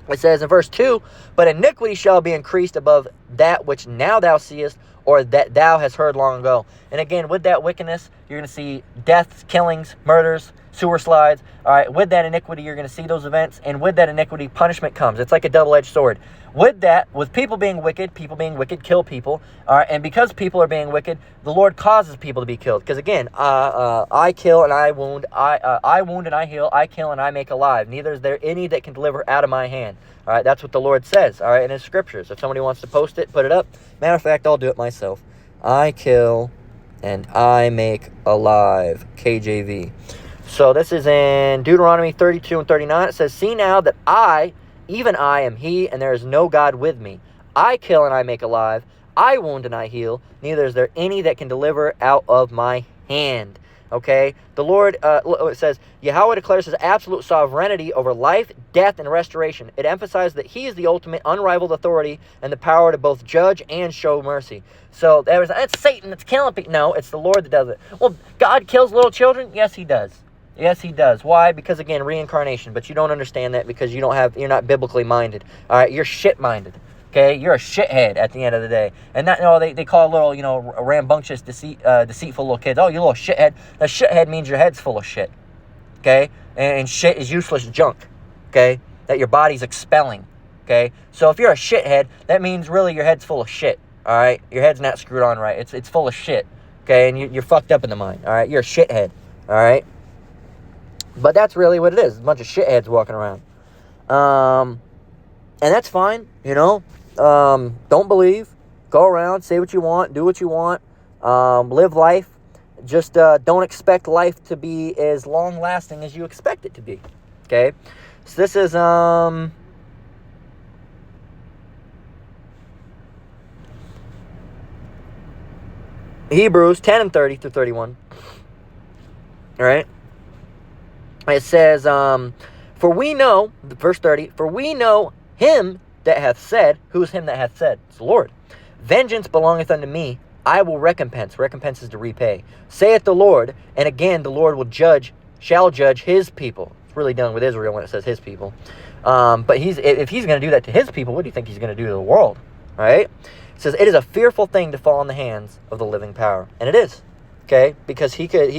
It says in verse 2, but iniquity shall be increased above that which now thou seest, or that thou hast heard long ago. And again, with that wickedness, you're going to see deaths, killings, murders, sewer slides. All right, with that iniquity, you're going to see those events, and with that iniquity, punishment comes. It's like a double-edged sword. With that, with people being wicked kill people. All right, and because people are being wicked, the Lord causes people to be killed. Because again, I kill and I wound, I wound and I heal, I kill and I make alive. Neither is there any that can deliver out of my hand. All right, that's what the Lord says. All right, in His scriptures. If somebody wants to post it, put it up. Matter of fact, I'll do it myself. I kill and I make alive. KJV. So this is in Deuteronomy 32 and 39. It says, see now that I, even I, am He, and there is no God with me. I kill and I make alive. I wound and I heal. Neither is there any that can deliver out of my hand. Okay? The Lord, it says, Yahweh declares His absolute sovereignty over life, death, and restoration. It emphasizes that He is the ultimate, unrivaled authority and the power to both judge and show mercy. So it's Satan that's killing people. No, it's the Lord that does it. Well, God kills little children? Yes, He does. Yes, He does. Why? Because, again, reincarnation. But you don't understand that because you're not biblically minded. All right? You're shit-minded. Okay? You're a shithead at the end of the day. And that, they call little, rambunctious, deceitful little kids, oh, you little shithead. A shithead means your head's full of shit. Okay? And shit is useless junk. Okay? That your body's expelling. Okay? So if you're a shithead, that means really your head's full of shit. All right? Your head's not screwed on right. It's full of shit. Okay? And you're fucked up in the mind. All right? You're a shithead. All right? But that's really what it is. A bunch of shitheads walking around. And that's fine, Don't believe. Go around, say what you want, do what you want. Live life. Just don't expect life to be as long-lasting as you expect it to be. Okay? So this is... Hebrews 10 and 30 through 31. All right? It says, for we know, verse 30, for we know Him that hath said, who is Him that hath said? It's the Lord. Vengeance belongeth unto me, I will recompense. Recompense is to repay. Saith the Lord, and again the Lord shall judge His people. It's really dealing with Israel when it says His people. But if He's going to do that to His people, what do you think He's going to do to the world? Right? It says, it is a fearful thing to fall in the hands of the living power. And it is. Okay? Because he could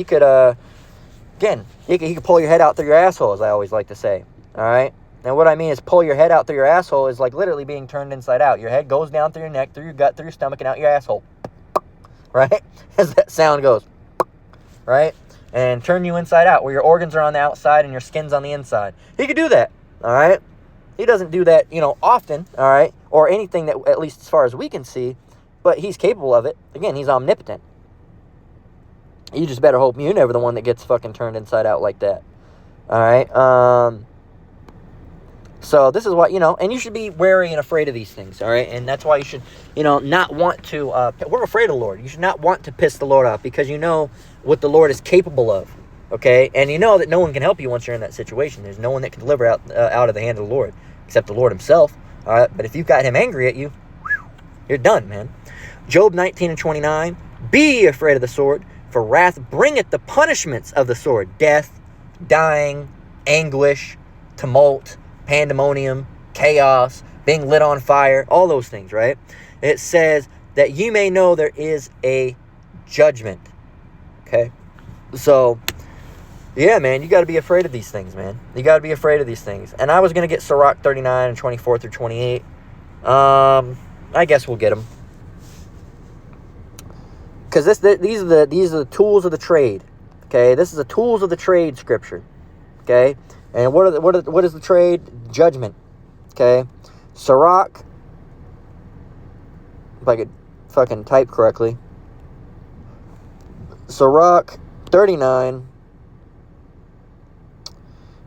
again, you could pull your head out through your asshole, as I always like to say. All right? And what I mean is pull your head out through your asshole is like literally being turned inside out. Your head goes down through your neck, through your gut, through your stomach, and out your asshole. Right? As that sound goes. Right? And turn you inside out, where your organs are on the outside and your skin's on the inside. He could do that. All right? He doesn't do that, often. All right? Or anything that, at least as far as we can see. But He's capable of it. Again, He's omnipotent. You just better hope you're never the one that gets fucking turned inside out like that. All right? So this is what, and you should be wary and afraid of these things, all right? And that's why you should, not want to, we're afraid of the Lord. You should not want to piss the Lord off because you know what the Lord is capable of, okay? And you know that no one can help you once you're in that situation. There's no one that can deliver out of the hand of the Lord except the Lord Himself, all right? But if you've got Him angry at you, you're done, man. Job 19 and 29, be ye afraid of the sword, for wrath bringeth the punishments of the sword, death, dying, anguish, tumult, pandemonium, chaos, being lit on fire, all those things, right? It says that you may know there is a judgment. Okay? So, yeah, man, you got to be afraid of these things, man. You got to be afraid of these things. And I was going to get Sirach 39 and 24 through 28. I guess we'll get them. Because these are the tools of the trade. Okay? This is the tools of the trade scripture. Okay? And what is the trade? Judgment. Okay? Sirach, if I could fucking type correctly. Sirach 39,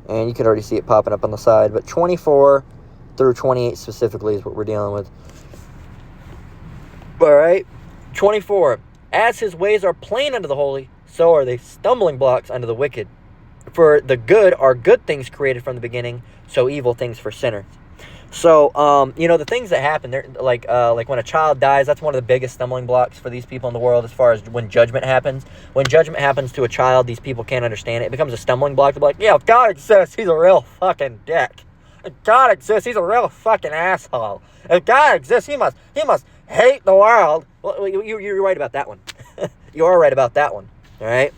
and you can already see it popping up on the side, but 24 through 28 specifically is what we're dealing with. All right, 24. As his ways are plain unto the holy, so are they stumbling blocks unto the wicked. For the good are good things created from the beginning, so evil things for sinners. So, the things that happen, they're like when a child dies, that's one of the biggest stumbling blocks for these people in the world as far as when judgment happens. When judgment happens to a child, these people can't understand it. It becomes a stumbling block to be like, yeah, if God exists, he's a real fucking dick. If God exists, he's a real fucking asshole. If God exists, he must hate the world. Well, you're right about that one. You are right about that one, all right?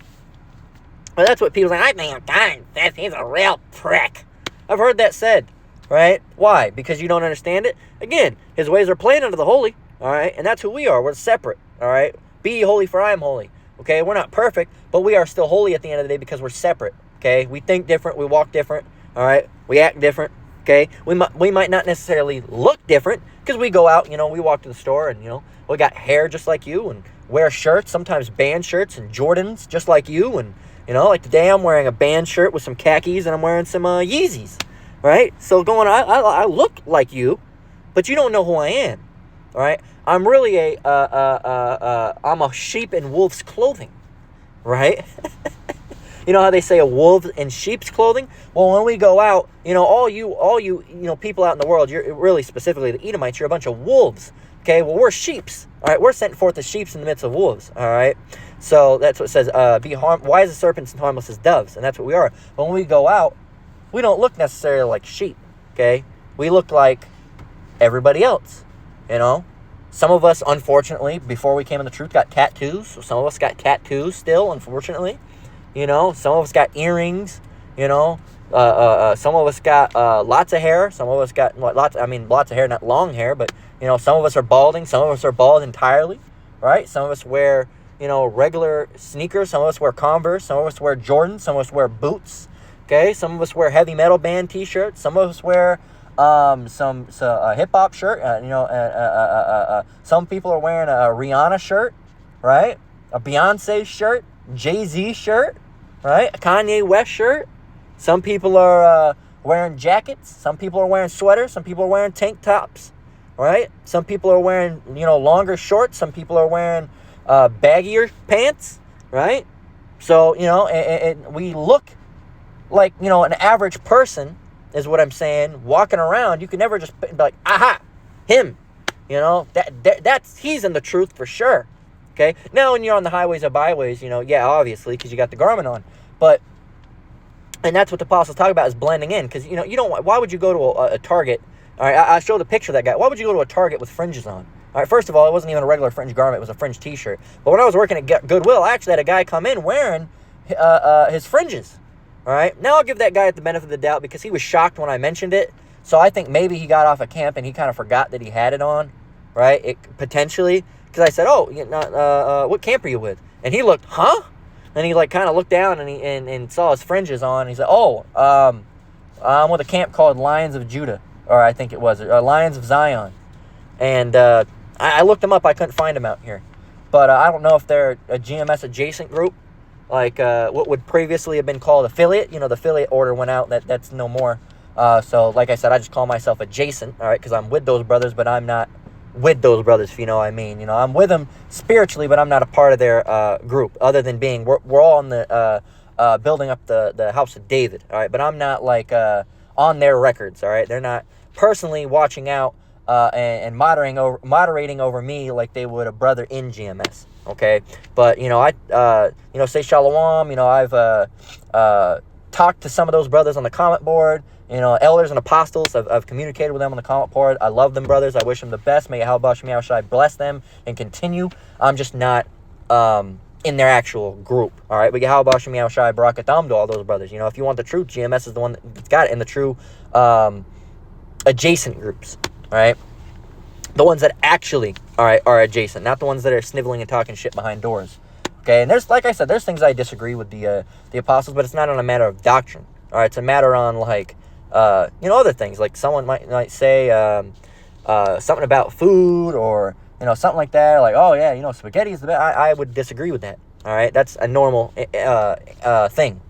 But that's what people say, I think if God exists, he's a real prick. I've heard that said. Right? Why? Because you don't understand it? Again, his ways are plain unto the holy. All right? And that's who we are. We're separate. All right? Be ye holy, for I am holy. Okay? We're not perfect, but we are still holy at the end of the day because we're separate. Okay? We think different. We walk different. All right? We act different. Okay? We might not necessarily look different because we go out, we walk to the store and, we got hair just like you and wear shirts, sometimes band shirts and Jordans just like you. And, like today I'm wearing a band shirt with some khakis and I'm wearing some Yeezys. Right? So I look like you, but you don't know who I am. All right? I'm really I'm a sheep in wolf's clothing. Right? You know how they say a wolf in sheep's clothing? Well, when we go out, all you people out in the world, you're really specifically the Edomites, you're a bunch of wolves. Okay? Well, we're sheeps. All right? We're sent forth as sheeps in the midst of wolves. All right? So that's what it says, be wise as serpents and harmless as doves. And that's what we are. But when we go out, we don't look necessarily like sheep, okay? We look like everybody else, Some of us, unfortunately, before we came in the truth, got tattoos. So some of us got tattoos still, unfortunately. Some of us got earrings, some of us got lots of hair. Some of us got lots of hair, not long hair, but, some of us are balding. Some of us are bald entirely, right? Some of us wear, regular sneakers. Some of us wear Converse. Some of us wear Jordans. Some of us wear boots. Okay, some of us wear heavy metal band T-shirts. Some of us wear a hip hop shirt. Some people are wearing a Rihanna shirt, right? A Beyonce shirt, Jay-Z shirt, right? A Kanye West shirt. Some people are wearing jackets. Some people are wearing sweaters. Some people are wearing tank tops, right? Some people are wearing longer shorts. Some people are wearing baggier pants, right? So and we look like, an average person is what I'm saying, walking around. You can never just be like, aha, him, that's he's in the truth for sure. Okay. Now, when you're on the highways or byways, yeah, obviously, because you got the garment on, and that's what the apostles talk about is blending in. Because, you don't, why would you go to a Target? All right. I showed the picture of that guy. Why would you go to a Target with fringes on? All right. First of all, it wasn't even a regular fringe garment. It was a fringe T-shirt. But when I was working at Goodwill, I actually had a guy come in wearing his fringes. All right. Now I'll give that guy the benefit of the doubt because he was shocked when I mentioned it. So I think maybe he got off a camp and he kind of forgot that he had it on, right? Potentially. Because I said, what camp are you with? And he looked, huh? And he kind of looked down and he saw his fringes on. And he said, I'm with a camp called Lions of Judah. Or I think it was Lions of Zion. And I looked them up. I couldn't find them out here. But I don't know if they're a GMS adjacent group. Like what would previously have been called affiliate. The affiliate order went out. That's no more. So like I said, I just call myself adjacent, all right, because I'm with those brothers, but I'm not with those brothers, if you know what I mean. I'm with them spiritually, but I'm not a part of their group, other than being, we're all in the building up the house of David, all right, but I'm not on their records, all right. They're not personally watching out and moderating over me like they would a brother in GMS. Okay, but I say shalom. I've talked to some of those brothers on the comment board. Elders and apostles. I've communicated with them on the comment board. I love them brothers. I wish them the best. May Yahweh Shai bless them and continue. I'm just not in their actual group. All right, we get How Bashim Yao Shai Baraka Thamdo, all those brothers. If you want the truth, GMS is the one that's got it, and the true adjacent groups. All right, the ones that actually are adjacent, not the ones that are sniveling and talking shit behind doors. Okay, and there's, like I said, there's things I disagree with the apostles, but it's not on a matter of doctrine. All right, it's a matter on like other things. Like someone might say something about food, or something like that. Like, oh yeah, spaghetti is the best. I would disagree with that. All right, that's a normal thing.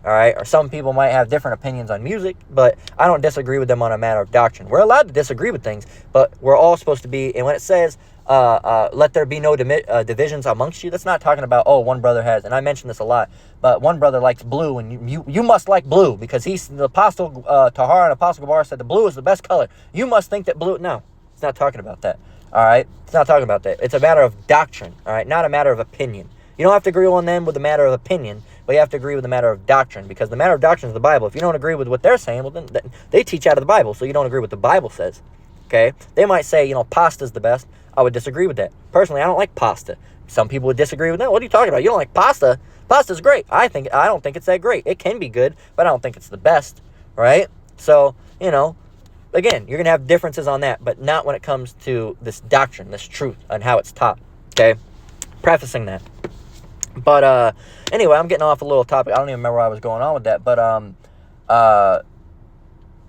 All right, or some people might have different opinions on music, but I don't disagree with them on a matter of doctrine. We're allowed to disagree with things, but we're all supposed to be. And when it says let there be no divisions amongst you, that's not talking about, oh, one brother has, and I mention this a lot, but one brother likes blue, and you must like blue because the apostle Tahar and Apostle Gabar said the blue is the best color. You must think that blue. No, it's not talking about that. All right, it's not talking about that. It's a matter of doctrine. All right, not a matter of opinion. You don't have to agree on them with the matter of opinion, but you have to agree with the matter of doctrine, because the matter of doctrine is the Bible. If you don't agree with what they're saying, well, then they teach out of the Bible, so you don't agree with what the Bible says. Okay, they might say pasta's the best. I would disagree with that. Personally, I don't like pasta. Some people would disagree with that. What are you talking about? You don't like pasta? Pasta's great. I don't think it's that great. It can be good, but I don't think it's the best, right? So, again, you're going to have differences on that, but not when it comes to this doctrine, this truth, and how it's taught, okay? Prefacing that. But, anyway, I'm getting off a little topic. I don't even remember where I was going on with that, but,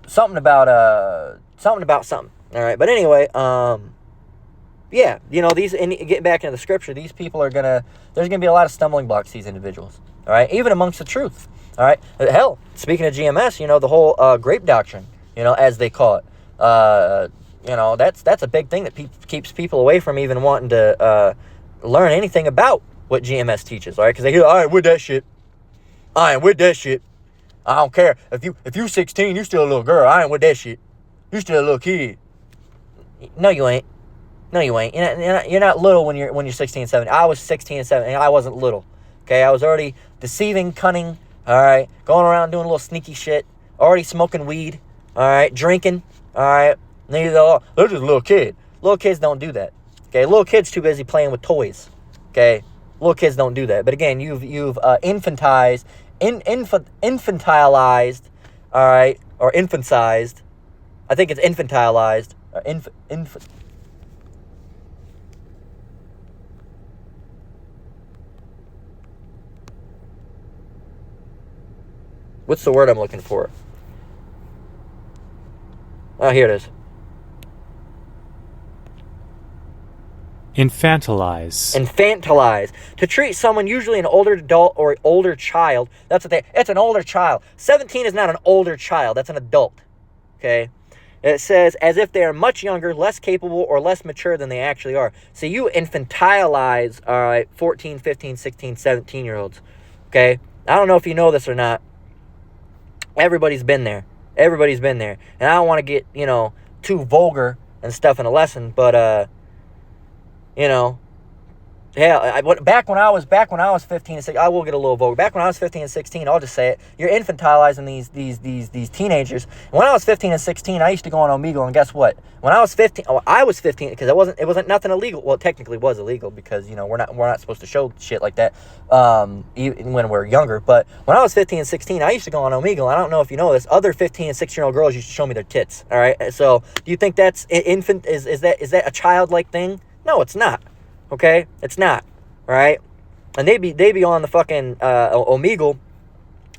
something about something. All right, but anyway, yeah, getting back into the scripture, these people there's going to be a lot of stumbling blocks, these individuals, all right, even amongst the truth, all right. Hell, speaking of GMS, the whole grape doctrine, as they call it, that's a big thing that keeps people away from even wanting to learn anything about what GMS teaches, all right, because they hear, I ain't with that shit. I don't care. If you 16, you still a little girl. I ain't with that shit. You still a little kid. No, you ain't. You're not little when you're 16 and 17. I was 16 and 17. I wasn't little. Okay, I was already deceiving, cunning. All right, going around doing a little sneaky shit. Already smoking weed. All right, drinking. All right, they're just a little kid. Little kids don't do that. Okay, little kids too busy playing with toys. Okay, little kids don't do that. But again, you've infantilized. All right, or infantilized. I think it's infantilized. What's the word I'm looking for? Oh, here it is. Infantilize. To treat someone, usually an older adult or an older child. It's an older child. 17 is not an older child. That's an adult. Okay? It says, as if they are much younger, less capable, or less mature than they actually are. So you infantilize, all right, 14, 15, 16, 17-year-olds. Okay? I don't know if you know this or not. Everybody's been there. And I don't want to get, too vulgar and stuff in a lesson, but, hell, back when I was 15 and 16, I will get a little vulgar. Back when I was 15 and 16, I'll just say it. You're infantilizing these teenagers. And when I was 15 and 16, I used to go on Omegle, and guess what? When I was 15, because it wasn't nothing illegal. Well, it technically was illegal because we're not supposed to show shit like that even when we're younger. But when I was 15 and 16, I used to go on Omegle. I don't know if you know this. Other 15 and 16-year-old girls used to show me their tits. All right. So do you think that's infant? Is that a childlike thing? No, it's not. Okay, it's not, right? And they be on the fucking Omegle.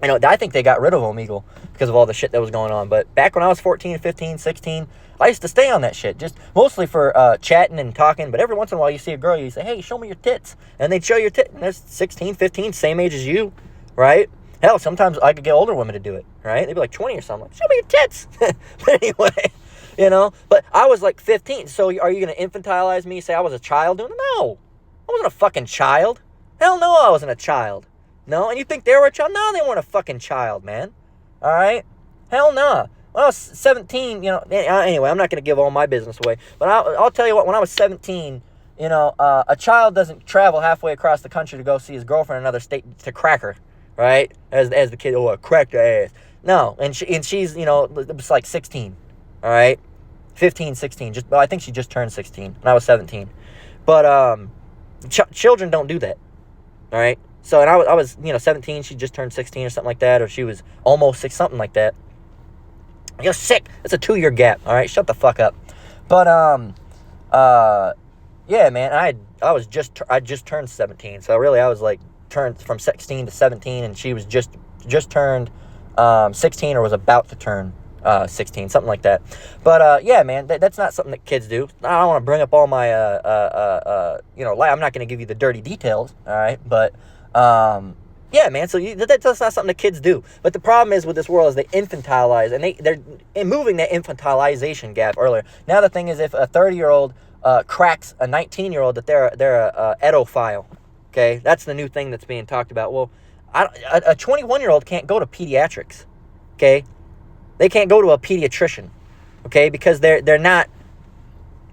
I think they got rid of Omegle because of all the shit that was going on. But back when I was 14, 15, 16, I used to stay on that shit, just mostly for chatting and talking. But every once in a while, you see a girl, you say, hey, show me your tits. And they'd show your tits. And they're 16, 15, same age as you, right? Hell, sometimes I could get older women to do it, right? They'd be like 20 or something. Like, show me your tits. But anyway... but I was like 15, so are you going to infantilize me, say I was a child doing it? No, I wasn't a fucking child. Hell no, I wasn't a child. No, and you think they were a child? No, they weren't a fucking child, man. All right? Hell no. When I was 17, anyway, I'm not going to give all my business away, but I'll tell you what, when I was 17, a child doesn't travel halfway across the country to go see his girlfriend in another state to crack her, right? As the kid, I cracked her ass. No, and she's, it was like 16, all right? 15, 16, I think she just turned 16, and I was 17. But children don't do that. All right. So, and I was, 17. She just turned 16 or something like that, or she was almost 6, something like that. You're sick. It's a 2-year gap. All right. Shut the fuck up. But yeah, man. I just turned 17. So really, I was like turned from 16 to 17, and she was just turned 16 or was about to turn 16, something like that. But yeah, man, that's not something that kids do. I don't want to bring up all my I'm not going to give you the dirty details, all right? But yeah, man, so that's not something that kids do. But the problem is with this world is they infantilize, and they're moving that infantilization gap earlier. Now the thing is, if a 30-year-old cracks a 19-year-old, that they're a edophile. Okay, that's the new thing that's being talked about. Well, a 21-year-old can't go to pediatrics. Okay, they can't go to a pediatrician. Okay, because they're not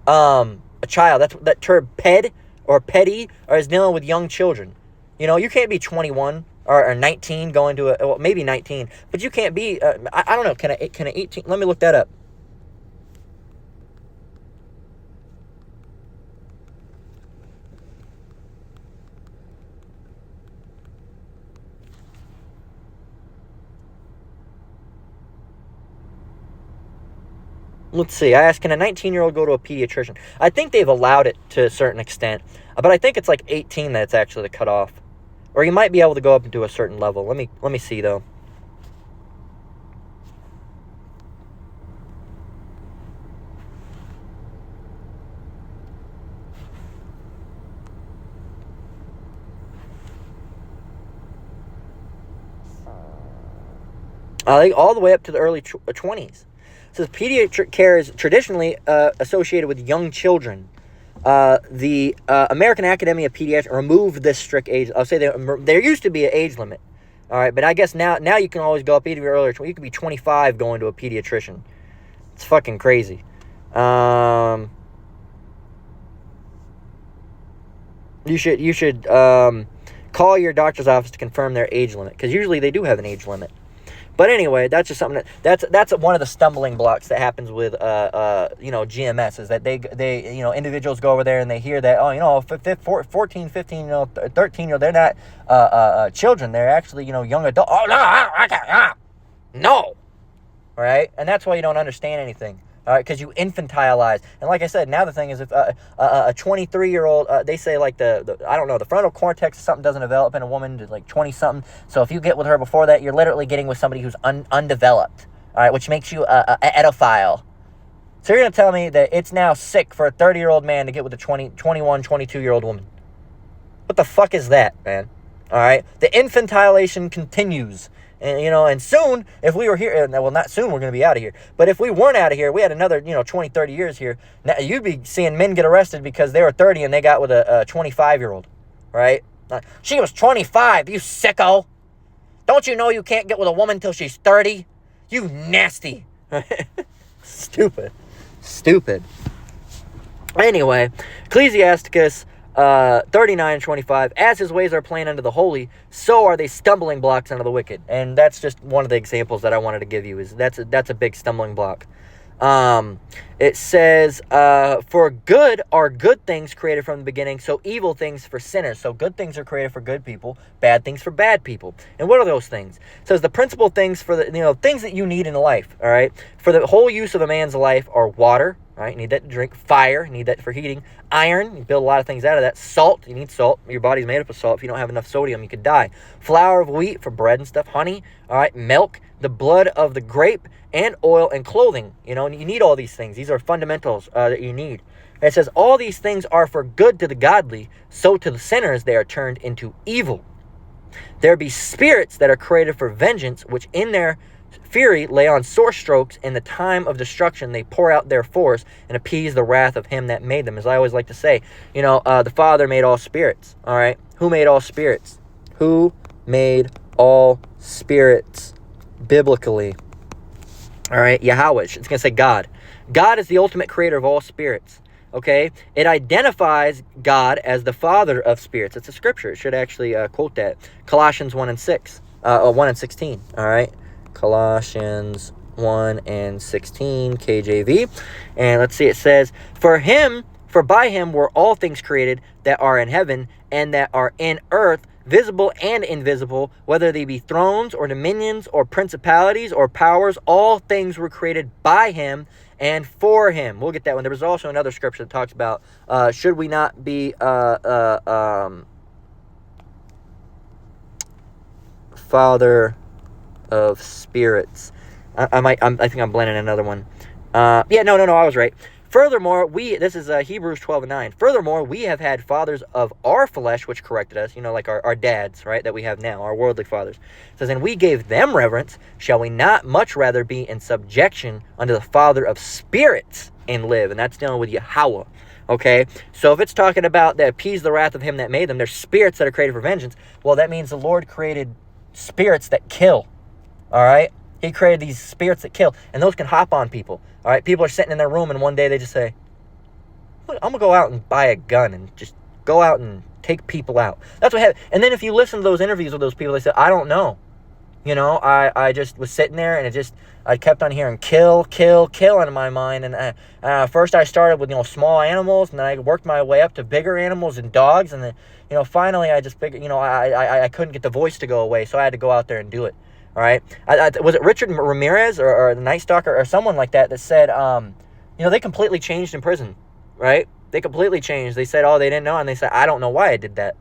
a child. That term ped or petty or is dealing with young children. You can't be 21 or 19 going to maybe 19, but you can't be. I don't know. Can a 18? Let me look that up. Let's see. I asked, can a 19-year-old go to a pediatrician? I think they've allowed it to a certain extent, but I think it's like 18 that's actually the cutoff. Or you might be able to go up into a certain level. Let me see, though. I think all the way up to the early 20s. It says pediatric care is traditionally associated with young children. The American Academy of Pediatrics removed this strict age. I'll say there used to be an age limit. All right, but I guess now you can always go up even earlier. You could be 25 going to a pediatrician. It's fucking crazy. You should call your doctor's office to confirm their age limit, because usually they do have an age limit. But anyway, that's just something that's one of the stumbling blocks that happens with GMS, is that they individuals go over there and they hear that 14, 15, 13, they're not children, they're actually young adults. Oh no, I can't, no, right? And that's why you don't understand anything. All right, because you infantilize. And like I said, now the thing is, if a 23-year-old, they say like the frontal cortex or something doesn't develop in a woman to like 20-something. So if you get with her before that, you're literally getting with somebody who's undeveloped, all right, which makes you a edophile. So you're going to tell me that it's now sick for a 30-year-old man to get with a 21, 22-year-old woman. What the fuck is that, man? All right, the infantilization continues. And, and soon, if we were here, well, not soon, we're going to be out of here. But if we weren't out of here, we had another, 20, 30 years here. Now, you'd be seeing men get arrested because they were 30 and they got with a 25-year-old, right? She was 25, you sicko. Don't you know you can't get with a woman till she's 30? You nasty. Stupid. Anyway, Ecclesiasticus 39:25, as his ways are plain unto the holy, so are they stumbling blocks unto the wicked. And that's just one of the examples that I wanted to give you. Is that's a big stumbling block. It says, for good are good things created from the beginning, so evil things for sinners. So good things are created for good people, bad things for bad people. And what are those things? It says the principal things for the things that you need in life. All right, for the whole use of a man's life are water. Right, you need that to drink. Fire, you need that for heating. Iron, you build a lot of things out of that. Salt, you need salt. Your body's made up of salt. If you don't have enough sodium, you could die. Flour of wheat for bread and stuff. Honey, all right. Milk, the blood of the grape, and oil and clothing. And you need all these things. These are fundamentals that you need. And it says all these things are for good to the godly, so to the sinners they are turned into evil. There be spirits that are created for vengeance, which in their fury lay on sore strokes. In the time of destruction they pour out their force and appease the wrath of him that made them. As I always like to say, the Father made all spirits. All right, who made all spirits? Who made all spirits biblically? All right, Yahweh. It's going to say God. God is the ultimate creator of all spirits. Okay, it identifies God as the Father of spirits. It's a scripture. It should actually quote that. Colossians 1 and 6, 1 and 16. All right. Colossians 1 and 16, KJV. And let's see, it says, For by him were all things created that are in heaven and that are in earth, visible and invisible, whether they be thrones or dominions or principalities or powers, all things were created by him and for him. We'll get that one. There was also another scripture that talks about, should we not be Father of spirits. I think I'm blending another one. No, I was right. Furthermore, this is Hebrews 12:9. Furthermore, we have had fathers of our flesh, which corrected us, like our dads, right, that we have now, our worldly fathers. It says, and we gave them reverence. Shall we not much rather be in subjection unto the Father of spirits and live? And that's dealing with Yahweh. Okay, so if it's talking about that appease the wrath of him that made them, there's spirits that are created for vengeance. Well, that means the Lord created spirits that kill. All right, he created these spirits that kill, and those can hop on people. All right, people are sitting in their room, and one day they just say, I'm going to go out and buy a gun and just go out and take people out. That's what happened. And then if you listen to those interviews with those people, they say, I don't know. I just was sitting there, and I kept on hearing kill in my mind. And first I started with, small animals, and then I worked my way up to bigger animals and dogs. And then, finally I just figured, I couldn't get the voice to go away, so I had to go out there and do it. All right. Was it Richard Ramirez or the Night Stalker or someone like that said, they completely changed in prison, right? They completely changed. They said, oh, they didn't know. And they said, I don't know why I did that.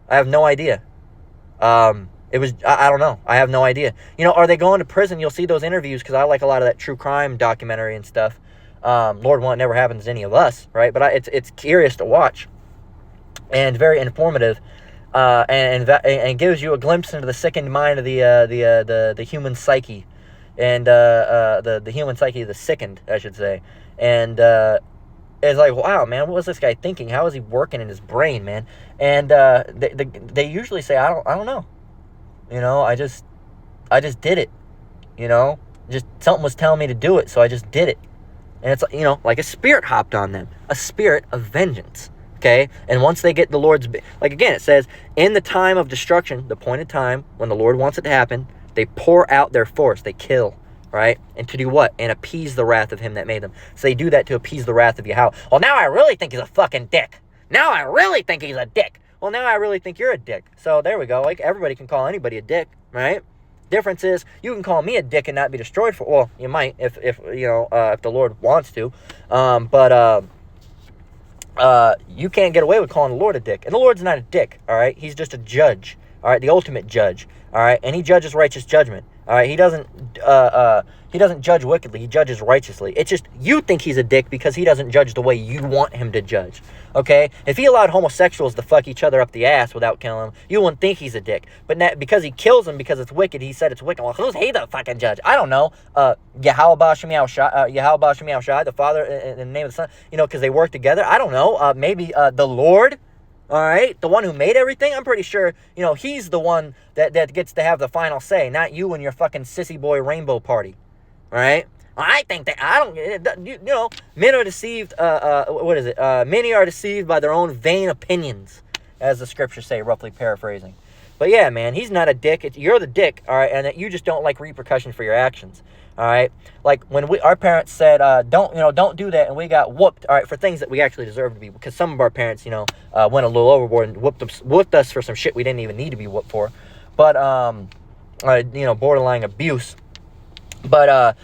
I have no idea. I don't know. I have no idea. Are they going to prison? You'll see those interviews, because I like a lot of that true crime documentary and stuff. Lord willing, it never happens to any of us, right? But it's curious to watch and very informative. And gives you a glimpse into the sickened mind of the human psyche, and the human psyche, the sickened, I should say. And it's like, wow, man, what was this guy thinking? How is he working in his brain, man? And they usually say, I don't know. I just did it. Just something was telling me to do it, so I just did it. And it's like a spirit hopped on them, a spirit of vengeance. Okay, and once they get the Lord's, like again, it says, in the time of destruction, the appointed time, when the Lord wants it to happen, they pour out their force, they kill, right? And to do what? And appease the wrath of him that made them. So they do that to appease the wrath of Yahweh. Well, now I really think he's a fucking dick. Now I really think he's a dick. Well, now I really think you're a dick. So there we go. Like, everybody can call anybody a dick, right? Difference is, you can call me a dick and not be destroyed for, well, you might, if the Lord wants to, you can't get away with calling the Lord a dick. And the Lord's not a dick, all right? He's just a judge, all right? The ultimate judge, all right? And he judges righteous judgment, all right? He doesn't judge wickedly. He judges righteously. It's just you think he's a dick because he doesn't judge the way you want him to judge, okay? If he allowed homosexuals to fuck each other up the ass without killing them, you wouldn't think he's a dick. But because he kills them because it's wicked, he said it's wicked. Well, who's he the fucking judge? I don't know. Yahweh Shai, the Father, in the name of the Son, because they work together. I don't know. Maybe the Lord, all right, the one who made everything. I'm pretty sure, he's the one that gets to have the final say, not you and your fucking sissy boy rainbow party, all right? I think that, men are deceived, many are deceived by their own vain opinions, as the scriptures say, roughly paraphrasing. But yeah, man, he's not a dick. You're the dick, all right, and that you just don't like repercussion for your actions, all right? Like, when our parents said, don't do that, and we got whooped, all right, for things that we actually deserve to be, because some of our parents, went a little overboard and whooped us for some shit we didn't even need to be whooped for. But, borderline abuse. But,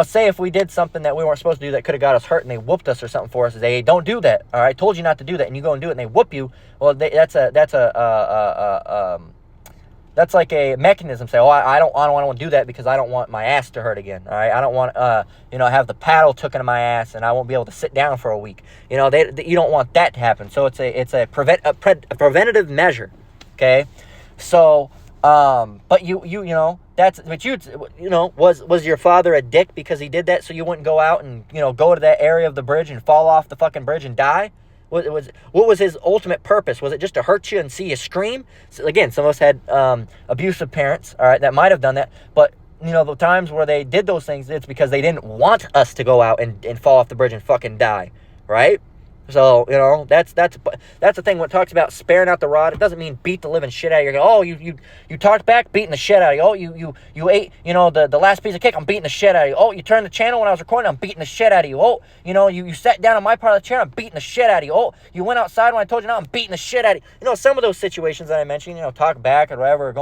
say if we did something that we weren't supposed to do that could have got us hurt, and they whooped us or something for us, they don't do that. All right, I told you not to do that, and you go and do it, and they whoop you. Well, that's like a mechanism. Say, I don't want to do that because I don't want my ass to hurt again. All right, I don't want have the paddle took into my ass, and I won't be able to sit down for a week. You don't want that to happen. So it's a preventative measure. Okay, so but was your father a dick because he did that so you wouldn't go out and go to that area of the bridge and fall off the fucking bridge and die? What was his ultimate purpose? Was it just to hurt you and see you scream? So again, some of us had abusive parents, all right, that might have done that. But the times where they did those things, it's because they didn't want us to go out and fall off the bridge and fucking die, right? So, that's the thing when it talks about sparing out the rod. It doesn't mean beat the living shit out of you. Oh, you talked back, beating the shit out of you. Oh, you ate, the last piece of cake, I'm beating the shit out of you. Oh, you turned the channel when I was recording, I'm beating the shit out of you. Oh, you sat down on my part of the chair, I'm beating the shit out of you. Oh, you went outside when I told you, now I'm beating the shit out of you. Some of those situations that I mentioned, talk back or whatever,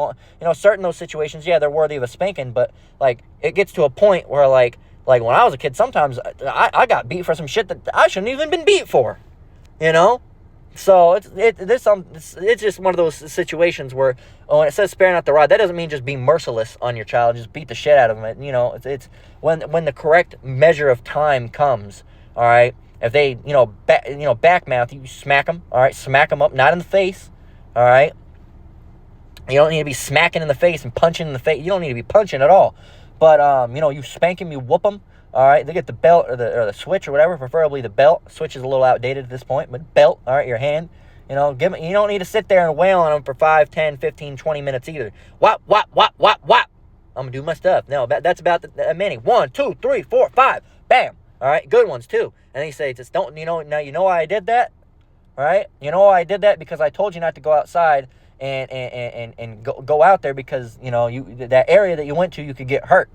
certain those situations, yeah, they're worthy of a spanking, but, like, it gets to a point where, like when I was a kid, sometimes I got beat for some shit that I shouldn't even been beat for, So it's just one of those situations where when it says sparing out the rod, that doesn't mean just be merciless on your child, just beat the shit out of them. It's when the correct measure of time comes. All right, if they backmouth, you smack them. All right, smack them up, not in the face. All right, you don't need to be smacking in the face and punching in the face. You don't need to be punching at all. But, you spank them, you whoop them, all right? They get the belt or the switch or whatever, preferably the belt. Switch is a little outdated at this point, but belt, all right, your hand. You don't need to sit there and wail on them for 5, 10, 15, 20 minutes either. Whop, whop, whop, whop, whop. I'm going to do my stuff. No, that's about many. 1, 2, 3, 4, 5. Bam. All right, good ones too. And they say, just don't, now you know why I did that? All right? You know why I did that? Because I told you not to go outside and go out there because, that area that you went to, you could get hurt,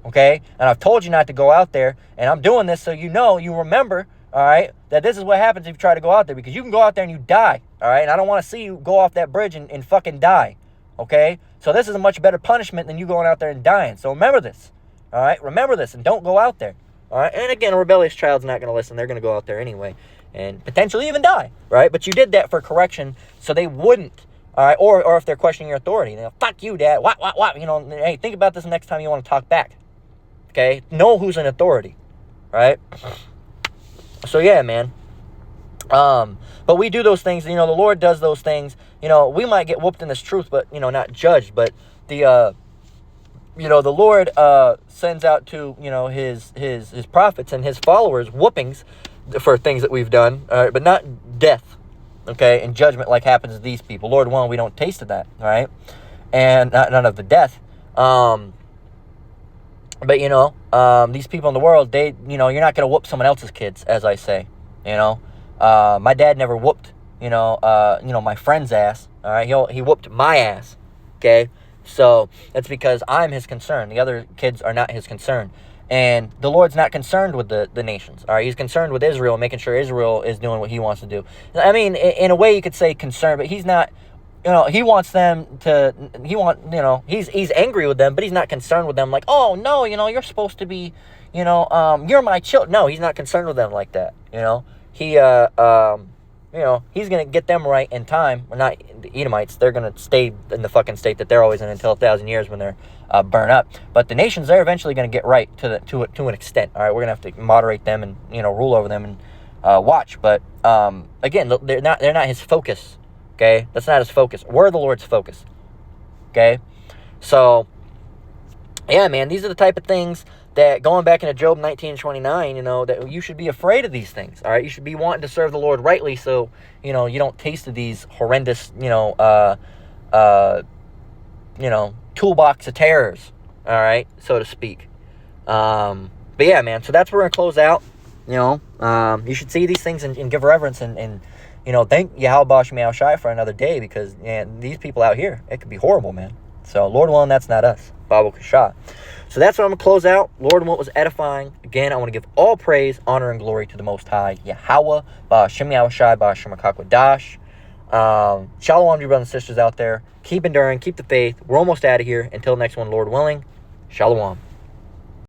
okay? And I've told you not to go out there, and I'm doing this so you remember, all right, that this is what happens if you try to go out there, because you can go out there and you die, all right? And I don't want to see you go off that bridge and fucking die, okay? So this is a much better punishment than you going out there and dying. So remember this, all right? Remember this, and don't go out there, all right? And again, a rebellious child's not going to listen. They're going to go out there anyway and potentially even die, right? But you did that for correction so they wouldn't. All right, or if they're questioning your authority, fuck you, Dad. What? Hey, think about this next time you want to talk back. Okay, know who's in authority, right? So yeah, man. But we do those things. The Lord does those things. We might get whooped in this truth, but not judged. But the Lord sends out to his prophets and his followers whoopings for things that we've done, but not death. Okay, and judgment like happens to these people. Lord willing, we don't taste of that, all right? And none of the death. But, these people in the world, they, you're not going to whoop someone else's kids, as I say, My dad never whooped, my friend's ass, all right? He whooped my ass, okay? So that's because I'm his concern. The other kids are not his concern. And the Lord's not concerned with the nations, all right? He's concerned with Israel, making sure Israel is doing what he wants to do. I mean, in a way you could say concerned, but he's not, he wants them to, he's angry with them, but he's not concerned with them like, oh, no, you're supposed to be, you're my child. No, he's not concerned with them like that, he's going to get them right in time. Well, not the Edomites. They're going to stay in the fucking state that they're always in until 1,000 years when they're burn up. But the nations, they're eventually going to get right to an extent. All right, we're going to have to moderate them and rule over them and watch. But again, they're not his focus. Okay, that's not his focus. We're the Lord's focus. Okay, so yeah, man, these are the type of things that, going back into Job 19:29, that you should be afraid of these things. All right, you should be wanting to serve the Lord rightly, so you don't taste of these horrendous, toolbox of terrors. All right, so to speak. But yeah, man. So that's where we're gonna close out. You should see these things and give reverence and thank Yahweh Shai Shai for another day, because these people out here, it could be horrible, man. So Lord willing, that's not us. Babu Kasha. So that's what I'm going to close out. Lord, what was edifying. Again, I want to give all praise, honor, and glory to the Most High, Yahweh, Ba'ashem Yahushai, Ba'ashem HaKakwadash. Shalom, you brothers and sisters out there. Keep enduring, keep the faith. We're almost out of here. Until next one, Lord willing. Shalom.